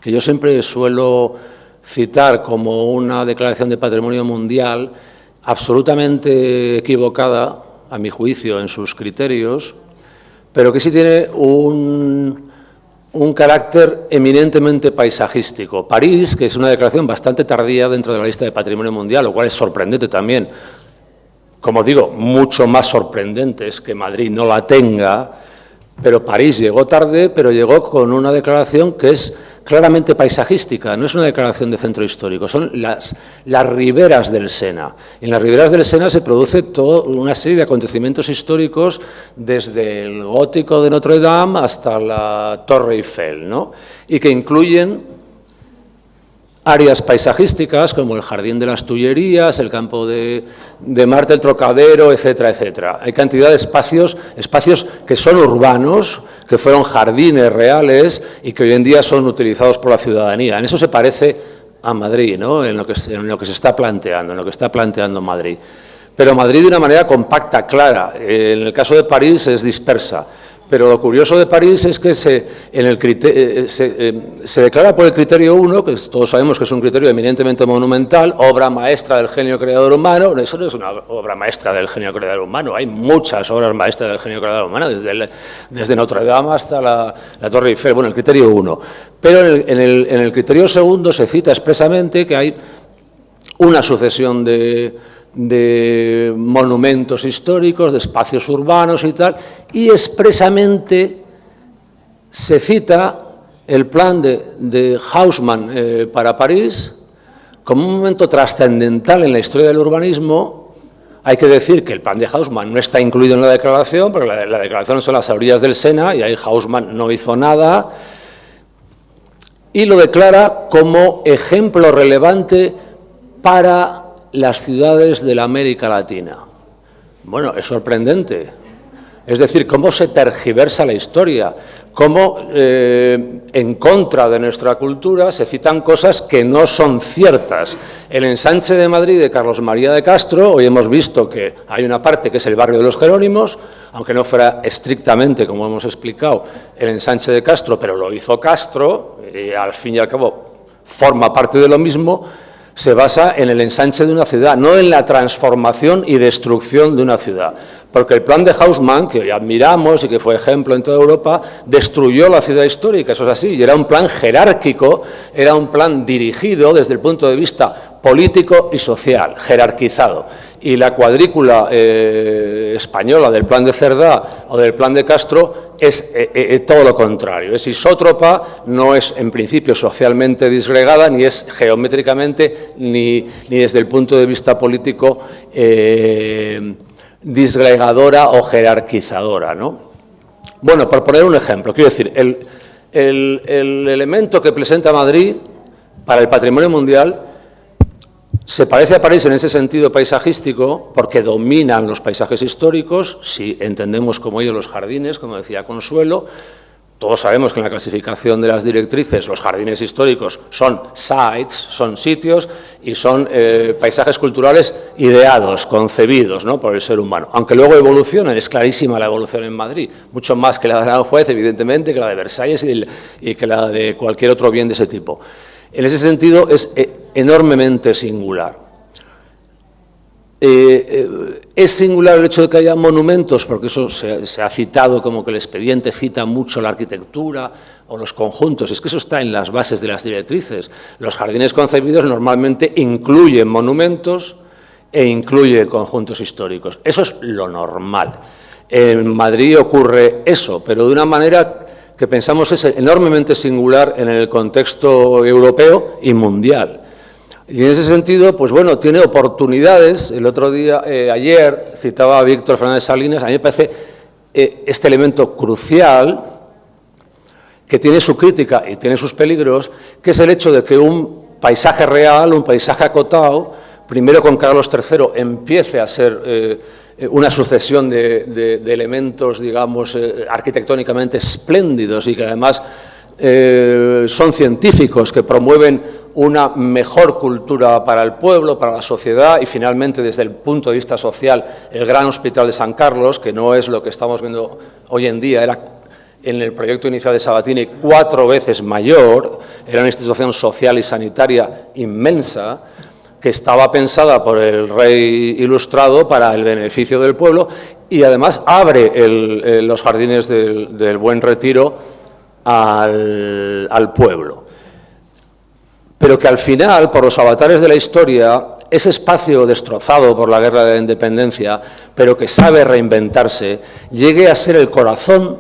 que yo siempre suelo citar como una declaración de patrimonio mundial absolutamente equivocada, a mi juicio, en sus criterios, pero que sí tiene un carácter eminentemente paisajístico. París, que es una declaración bastante tardía dentro de la lista de patrimonio mundial, lo cual es sorprendente también. Como digo, mucho más sorprendente es que Madrid no la tenga, pero París llegó tarde, pero llegó con una declaración que es claramente paisajística, no es una declaración de centro histórico, son las riberas del Sena. En las riberas del Sena se produce toda una serie de acontecimientos históricos, desde el gótico de Notre Dame hasta la Torre Eiffel, ¿no? Y que incluyen áreas paisajísticas como el Jardín de las Tullerías, el Campo de Marte, el Trocadero, etcétera, etcétera. Hay cantidad de espacios que son urbanos, que fueron jardines reales y que hoy en día son utilizados por la ciudadanía. En eso se parece a Madrid, ¿no? en lo que se está planteando, en lo que está planteando Madrid. Pero Madrid de una manera compacta, clara. En el caso de París es dispersa. Pero lo curioso de París es que se declara por el criterio 1, que todos sabemos que es un criterio eminentemente monumental, obra maestra del genio creador humano. Eso no es una obra maestra del genio creador humano, hay muchas obras maestras del genio creador humano, desde Notre Dame hasta la Torre Eiffel, bueno, el criterio 1. Pero en el criterio segundo se cita expresamente que hay una sucesión de monumentos históricos, de espacios urbanos y tal, y expresamente se cita el plan de Haussmann para París como un momento trascendental en la historia del urbanismo. Hay que decir que el plan de Haussmann no está incluido en la declaración, porque la declaración son las orillas del Sena, y ahí Haussmann no hizo nada, y lo declara como ejemplo relevante para las ciudades de la América Latina. Bueno, es sorprendente. Es decir, cómo se tergiversa la historia, cómo en contra de nuestra cultura se citan cosas que no son ciertas. El ensanche de Madrid de Carlos María de Castro, hoy hemos visto que hay una parte que es el barrio de los Jerónimos, aunque no fuera estrictamente, como hemos explicado, el ensanche de Castro, pero lo hizo Castro, y al fin y al cabo forma parte de lo mismo. Se basa en el ensanche de una ciudad, no en la transformación y destrucción de una ciudad. Porque el plan de Haussmann, que hoy admiramos y que fue ejemplo en toda Europa, destruyó la ciudad histórica, eso es así, y era un plan jerárquico, era un plan dirigido desde el punto de vista político y social, jerarquizado. Y la cuadrícula española del plan de Cerdá o del plan de Castro es todo lo contrario, es isótropa, no es en principio socialmente disgregada, ni es geométricamente, ni desde el punto de vista político disgregadora o jerarquizadora, ¿no? Bueno, por poner un ejemplo, quiero decir, el elemento que presenta Madrid para el patrimonio mundial se parece a París en ese sentido paisajístico porque dominan los paisajes históricos, si entendemos como ellos los jardines, como decía Consuelo. Todos sabemos que en la clasificación de las directrices los jardines históricos son sites, son sitios y son paisajes culturales ideados, concebidos, ¿no?, por el ser humano. Aunque luego evolucionan, es clarísima la evolución en Madrid, mucho más que la de Aranjuez, evidentemente, que la de Versalles y que la de cualquier otro bien de ese tipo. En ese sentido es enormemente singular. Es singular el hecho de que haya monumentos, porque eso se ha citado como que el expediente cita mucho la arquitectura o los conjuntos. Es que eso está en las bases de las directrices. Los jardines concebidos normalmente incluyen monumentos e incluyen conjuntos históricos. Eso es lo normal. En Madrid ocurre eso, pero de una manera que pensamos es enormemente singular en el contexto europeo y mundial. Y en ese sentido, pues bueno, tiene oportunidades. El otro día, ayer, citaba a Víctor Fernández Salinas. A mí me parece este elemento crucial, que tiene su crítica y tiene sus peligros, que es el hecho de que un paisaje real, un paisaje acotado, primero con Carlos III, empiece a ser una sucesión de elementos, digamos, arquitectónicamente espléndidos y que además son científicos que promueven una mejor cultura para el pueblo, para la sociedad y finalmente desde el punto de vista social el Gran Hospital de San Carlos, que no es lo que estamos viendo hoy en día, era en el proyecto inicial de Sabatini 4 veces mayor, era una institución social y sanitaria inmensa que estaba pensada por el rey ilustrado para el beneficio del pueblo y además abre los jardines del Buen Retiro al pueblo. Pero que al final, por los avatares de la historia, ese espacio destrozado por la Guerra de la Independencia, pero que sabe reinventarse, llegue a ser el corazón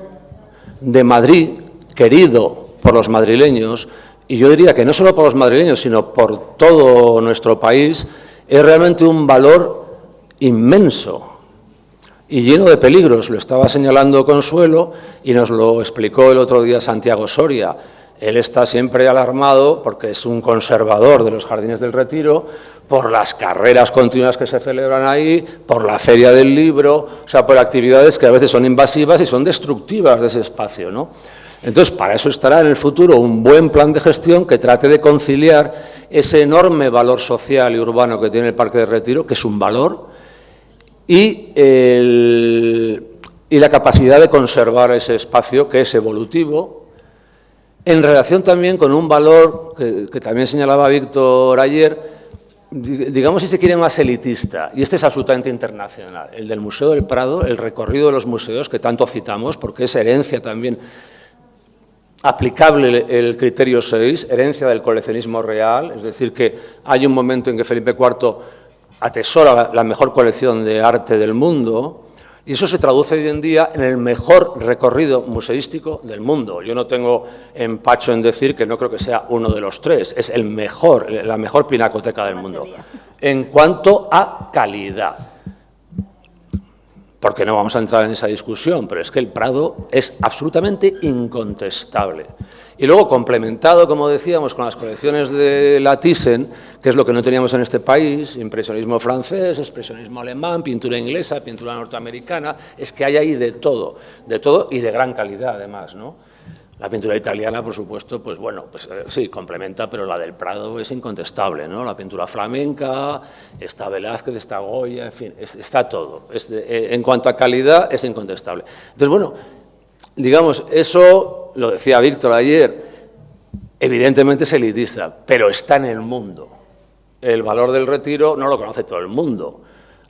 de Madrid, querido por los madrileños, y yo diría que no solo por los madrileños, sino por todo nuestro país, es realmente un valor inmenso y lleno de peligros. Lo estaba señalando Consuelo y nos lo explicó el otro día Santiago Soria. Él está siempre alarmado porque es un conservador de los Jardines del Retiro, por las carreras continuas que se celebran ahí, por la Feria del Libro, o sea, por actividades que a veces son invasivas y son destructivas de ese espacio, ¿no? Entonces, para eso estará en el futuro un buen plan de gestión que trate de conciliar ese enorme valor social y urbano que tiene el Parque del Retiro, que es un valor, y la capacidad de conservar ese espacio que es evolutivo, en relación también con un valor que también señalaba Víctor ayer, digamos si se quiere más elitista, y este es absolutamente internacional, el del Museo del Prado, el recorrido de los museos que tanto citamos, porque es herencia también aplicable el criterio 6, herencia del coleccionismo real, es decir, que hay un momento en que Felipe IV atesora la mejor colección de arte del mundo, y eso se traduce hoy en día en el mejor recorrido museístico del mundo. Yo no tengo empacho en decir que no creo que sea uno de los 3, es el mejor, la mejor pinacoteca del mundo. En cuanto a calidad, porque no vamos a entrar en esa discusión, pero es que el Prado es absolutamente incontestable. Y luego, complementado, como decíamos, con las colecciones de la Thyssen, que es lo que no teníamos en este país, impresionismo francés, expresionismo alemán, pintura inglesa, pintura norteamericana, es que hay ahí de todo y de gran calidad, además, ¿no? La pintura italiana, por supuesto, pues bueno, pues sí, complementa, pero la del Prado es incontestable, ¿no? La pintura flamenca, está Velázquez, está Goya, en fin, está todo. En cuanto a calidad, es incontestable. Entonces, bueno, digamos, eso, lo decía Víctor ayer, evidentemente es elitista, pero está en el mundo. El valor del Retiro no lo conoce todo el mundo.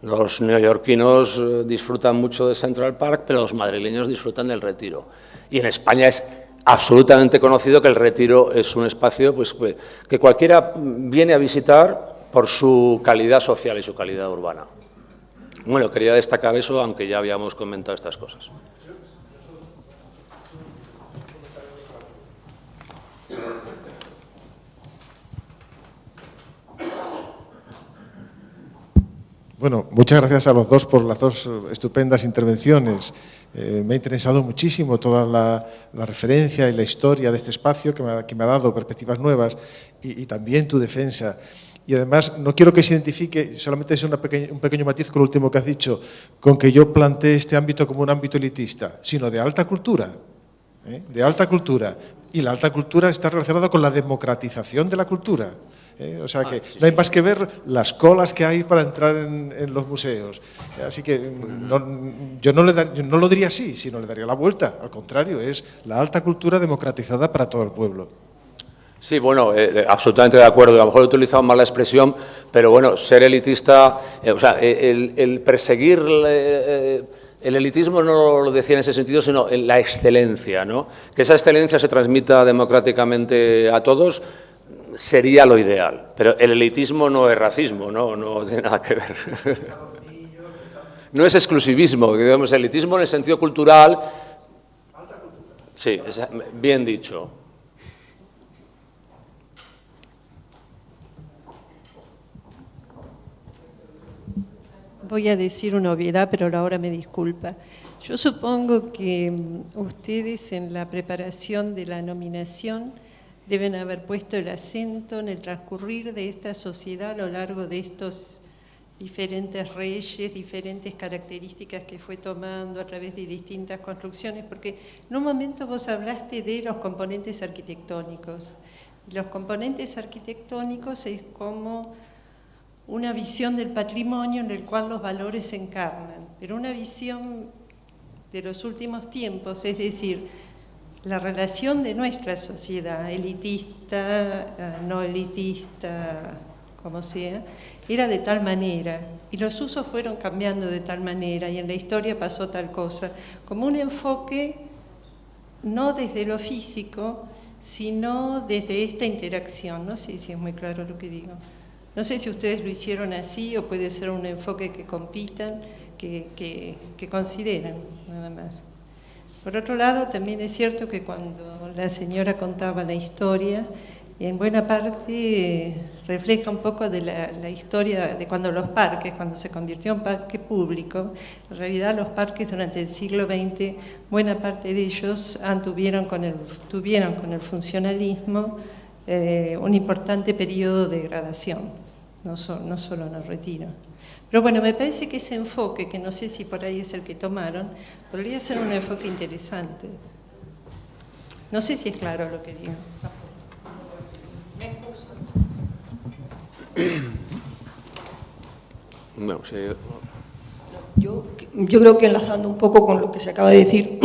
Los neoyorquinos disfrutan mucho de Central Park, pero los madrileños disfrutan del Retiro. Y en España es absolutamente conocido que el Retiro es un espacio pues, que cualquiera viene a visitar por su calidad social y su calidad urbana. Bueno, quería destacar eso, aunque ya habíamos comentado estas cosas. Bueno, muchas gracias a los dos por las dos estupendas intervenciones. Me ha interesado muchísimo toda la referencia y la historia de este espacio que me ha dado perspectivas nuevas y también tu defensa. Y además, no quiero que se identifique, solamente es un pequeño matiz con lo último que has dicho, con que yo planteé este ámbito como un ámbito elitista, sino de alta cultura. De alta cultura. Y la alta cultura está relacionada con la democratización de la cultura. O sea que no hay más que ver las colas que hay para entrar en los museos. Así que yo no lo diría así, sino le daría la vuelta. Al contrario, es la alta cultura democratizada para todo el pueblo. Sí, bueno, absolutamente de acuerdo. A lo mejor he utilizado mal la expresión, pero bueno, ser elitista, o sea, el perseguir el elitismo no lo decía en ese sentido, sino en la excelencia, ¿no? Que esa excelencia se transmita democráticamente a todos sería lo ideal. Pero el elitismo no es racismo, no tiene nada que ver. No es exclusivismo, digamos, elitismo en el sentido cultural. Sí, bien dicho. Voy a decir una obviedad, pero ahora me disculpa. Yo supongo que ustedes en la preparación de la nominación deben haber puesto el acento en el transcurrir de esta sociedad a lo largo de estos diferentes reyes, diferentes características que fue tomando a través de distintas construcciones, porque en un momento vos hablaste de los componentes arquitectónicos. Los componentes arquitectónicos es como una visión del patrimonio en el cual los valores se encarnan, pero una visión de los últimos tiempos, es decir, la relación de nuestra sociedad, elitista, no elitista, como sea, era de tal manera, y los usos fueron cambiando de tal manera, y en la historia pasó tal cosa, como un enfoque no desde lo físico, sino desde esta interacción. No sé si es muy claro lo que digo. No sé si ustedes lo hicieron así o puede ser un enfoque que compitan, que consideran, nada más. Por otro lado, también es cierto que cuando la señora contaba la historia, en buena parte refleja un poco de la historia de cuando los parques, cuando se convirtió en parque público, en realidad los parques durante el siglo XX, buena parte de ellos tuvieron con el funcionalismo un importante periodo de degradación, no solo en el retiro. Pero bueno, me parece que ese enfoque, que no sé si por ahí es el que tomaron, podría ser un enfoque interesante. No sé si es claro lo que digo. Bueno, sí. Yo creo que enlazando un poco con lo que se acaba de decir,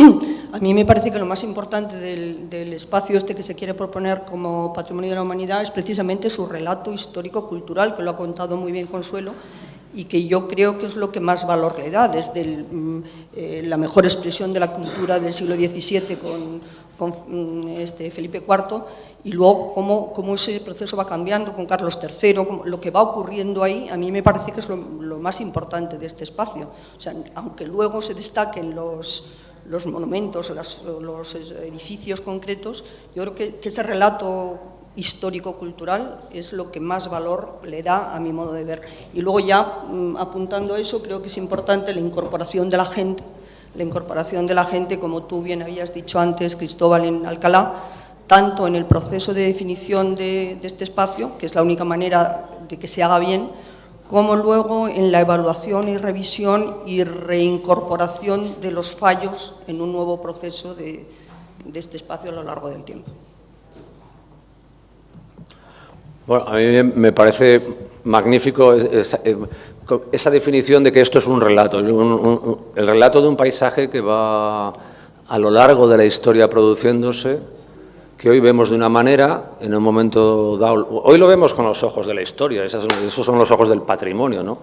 a mí me parece que lo más importante del espacio este que se quiere proponer como Patrimonio de la Humanidad es precisamente su relato histórico-cultural, que lo ha contado muy bien Consuelo, y que yo creo que es lo que más valor le da, desde la mejor expresión de la cultura del siglo XVII con Felipe IV, y luego cómo ese proceso va cambiando con Carlos III, lo que va ocurriendo ahí, a mí me parece que es lo más importante de este espacio. O sea, aunque luego se destaquen los monumentos, los edificios concretos, yo creo que ese relato histórico-cultural es lo que más valor le da a mi modo de ver. Y luego ya, apuntando a eso, creo que es importante la incorporación de la gente, como tú bien habías dicho antes, Cristóbal, en Alcalá, tanto en el proceso de definición de este espacio, que es la única manera de que se haga bien, como luego en la evaluación y revisión y reincorporación de los fallos en un nuevo proceso de este espacio a lo largo del tiempo. Bueno, a mí me parece magnífico esa definición de que esto es un relato, el relato de un paisaje que va a lo largo de la historia produciéndose, que hoy vemos de una manera, en un momento dado, hoy lo vemos con los ojos de la historia, esos son los ojos del patrimonio, ¿no?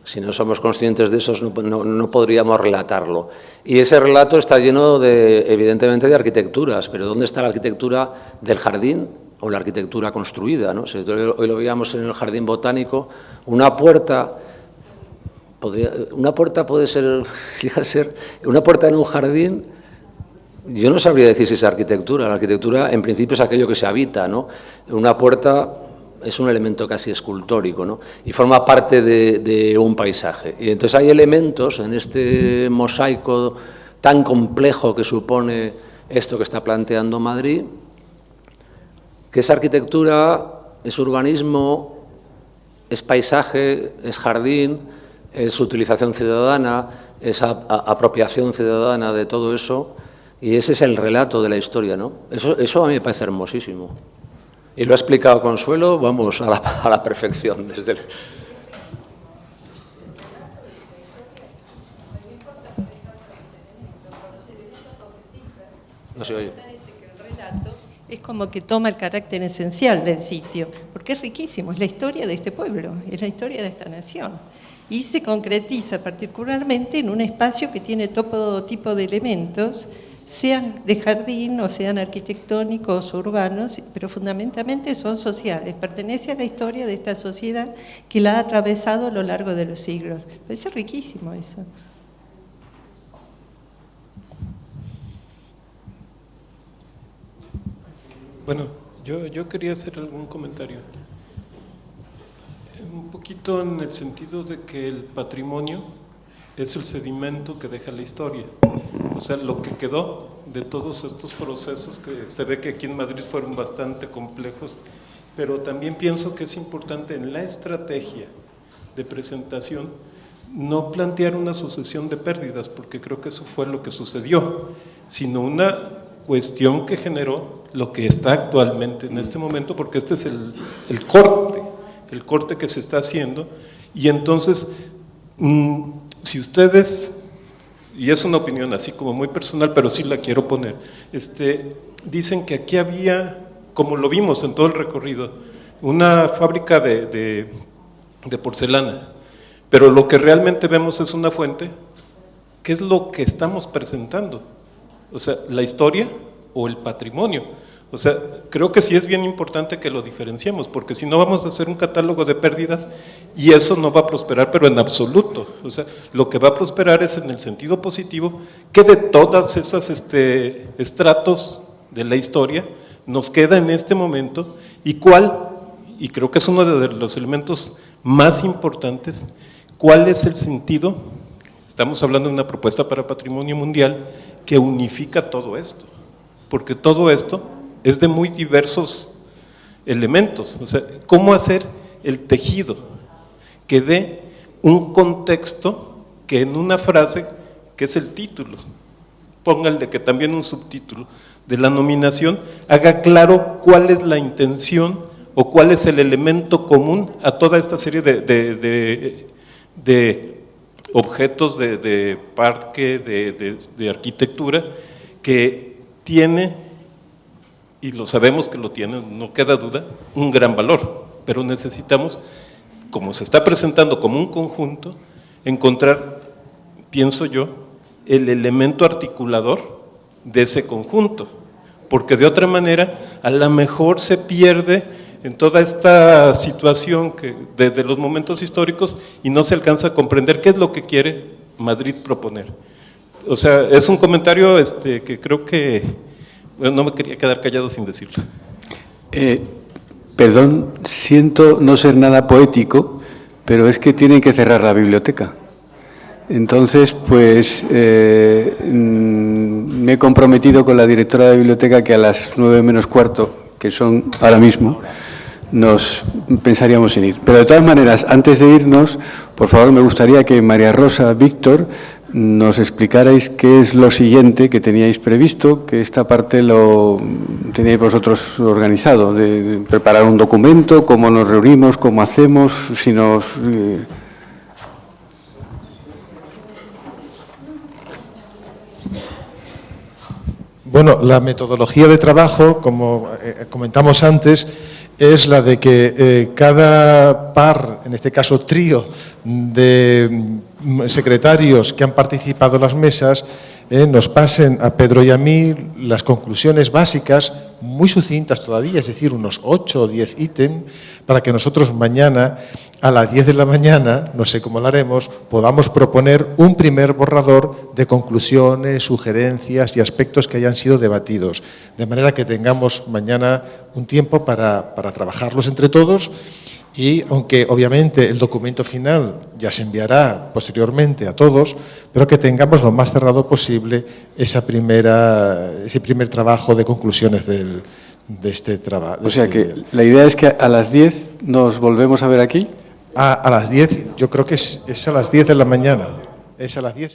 Si no somos conscientes de eso, no podríamos relatarlo. Y ese relato está lleno, evidentemente, de arquitecturas, pero ¿dónde está la arquitectura del jardín o la arquitectura construida, ¿no? Hoy lo veíamos en el jardín botánico, una puerta puede ser, una puerta en un jardín. Yo no sabría decir si es arquitectura. La arquitectura, en principio, es aquello que se habita, ¿no? Una puerta es un elemento casi escultórico, ¿no? Y forma parte de un paisaje. Y entonces hay elementos en este mosaico tan complejo que supone esto que está planteando Madrid, que es arquitectura, es urbanismo, es paisaje, es jardín, es utilización ciudadana, es apropiación ciudadana de todo eso, y ese es el relato de la historia, ¿no? Eso a mí me parece hermosísimo. Y lo ha explicado Consuelo, vamos, a la perfección. No se oye. El relato es como que toma el carácter esencial del sitio, porque es riquísimo, es la historia de este pueblo, es la historia de esta nación. Y se concretiza particularmente en un espacio que tiene todo tipo de elementos, sean de jardín o sean arquitectónicos o urbanos, pero fundamentalmente son sociales, pertenece a la historia de esta sociedad que la ha atravesado a lo largo de los siglos. Es riquísimo eso. Bueno, yo quería hacer algún comentario. Un poquito en el sentido de que el patrimonio es el sedimento que deja la historia. O sea, lo que quedó de todos estos procesos que se ve que aquí en Madrid fueron bastante complejos, pero también pienso que es importante en la estrategia de presentación no plantear una sucesión de pérdidas, porque creo que eso fue lo que sucedió, sino una cuestión que generó lo que está actualmente en este momento, porque este es el corte que se está haciendo. Y entonces, si ustedes, y es una opinión así como muy personal, pero sí la quiero poner, dicen que aquí había, como lo vimos en todo el recorrido, una fábrica de porcelana, pero lo que realmente vemos es una fuente. ¿Qué es lo que estamos presentando? O sea, la historia o el patrimonio. O sea, creo que sí es bien importante que lo diferenciemos, porque si no vamos a hacer un catálogo de pérdidas y eso no va a prosperar, pero en absoluto. O sea, lo que va a prosperar es en el sentido positivo, que de todas esas estratos de la historia nos queda en este momento, y creo que es uno de los elementos más importantes, cuál es el sentido. Estamos hablando de una propuesta para patrimonio mundial que unifica todo esto, porque todo esto es de muy diversos elementos. O sea, cómo hacer el tejido que dé un contexto que en una frase, que es el título, pónganle que también un subtítulo de la nominación, haga claro cuál es la intención o cuál es el elemento común a toda esta serie de objetos de parque, de arquitectura, que tiene, y lo sabemos que lo tiene, no queda duda, un gran valor, pero necesitamos, como se está presentando como un conjunto, encontrar, pienso yo, el elemento articulador de ese conjunto, porque de otra manera a lo mejor se pierde en toda esta situación que desde los momentos históricos y no se alcanza a comprender qué es lo que quiere Madrid proponer. O sea, es un comentario que creo que, bueno, no me quería quedar callado sin decirlo. Perdón, siento no ser nada poético, pero es que tienen que cerrar la biblioteca. Entonces, pues, me he comprometido con la directora de la biblioteca que a las 9 menos cuarto, que son ahora mismo, nos pensaríamos en ir. Pero de todas maneras, antes de irnos, por favor, me gustaría que María Rosa, Víctor, nos explicarais qué es lo siguiente que teníais previsto, que esta parte lo teníais vosotros organizado, de preparar un documento, cómo nos reunimos, cómo hacemos, si nos... Bueno, la metodología de trabajo, como comentamos antes, es la de que cada par, en este caso trío, de secretarios que han participado en las mesas, nos pasen a Pedro y a mí las conclusiones básicas, muy sucintas todavía, es decir, unos 8 o 10 ítems, para que nosotros mañana, a las 10 de la mañana, no sé cómo lo haremos, podamos proponer un primer borrador de conclusiones, sugerencias y aspectos que hayan sido debatidos, de manera que tengamos mañana un tiempo para trabajarlos entre todos. Y aunque obviamente el documento final ya se enviará posteriormente a todos, pero que tengamos lo más cerrado posible ese primer trabajo de conclusiones de este trabajo. O sea que la idea es que a las 10 nos volvemos a ver aquí. A las 10, yo creo que es a las 10 de la mañana. Es a las 10.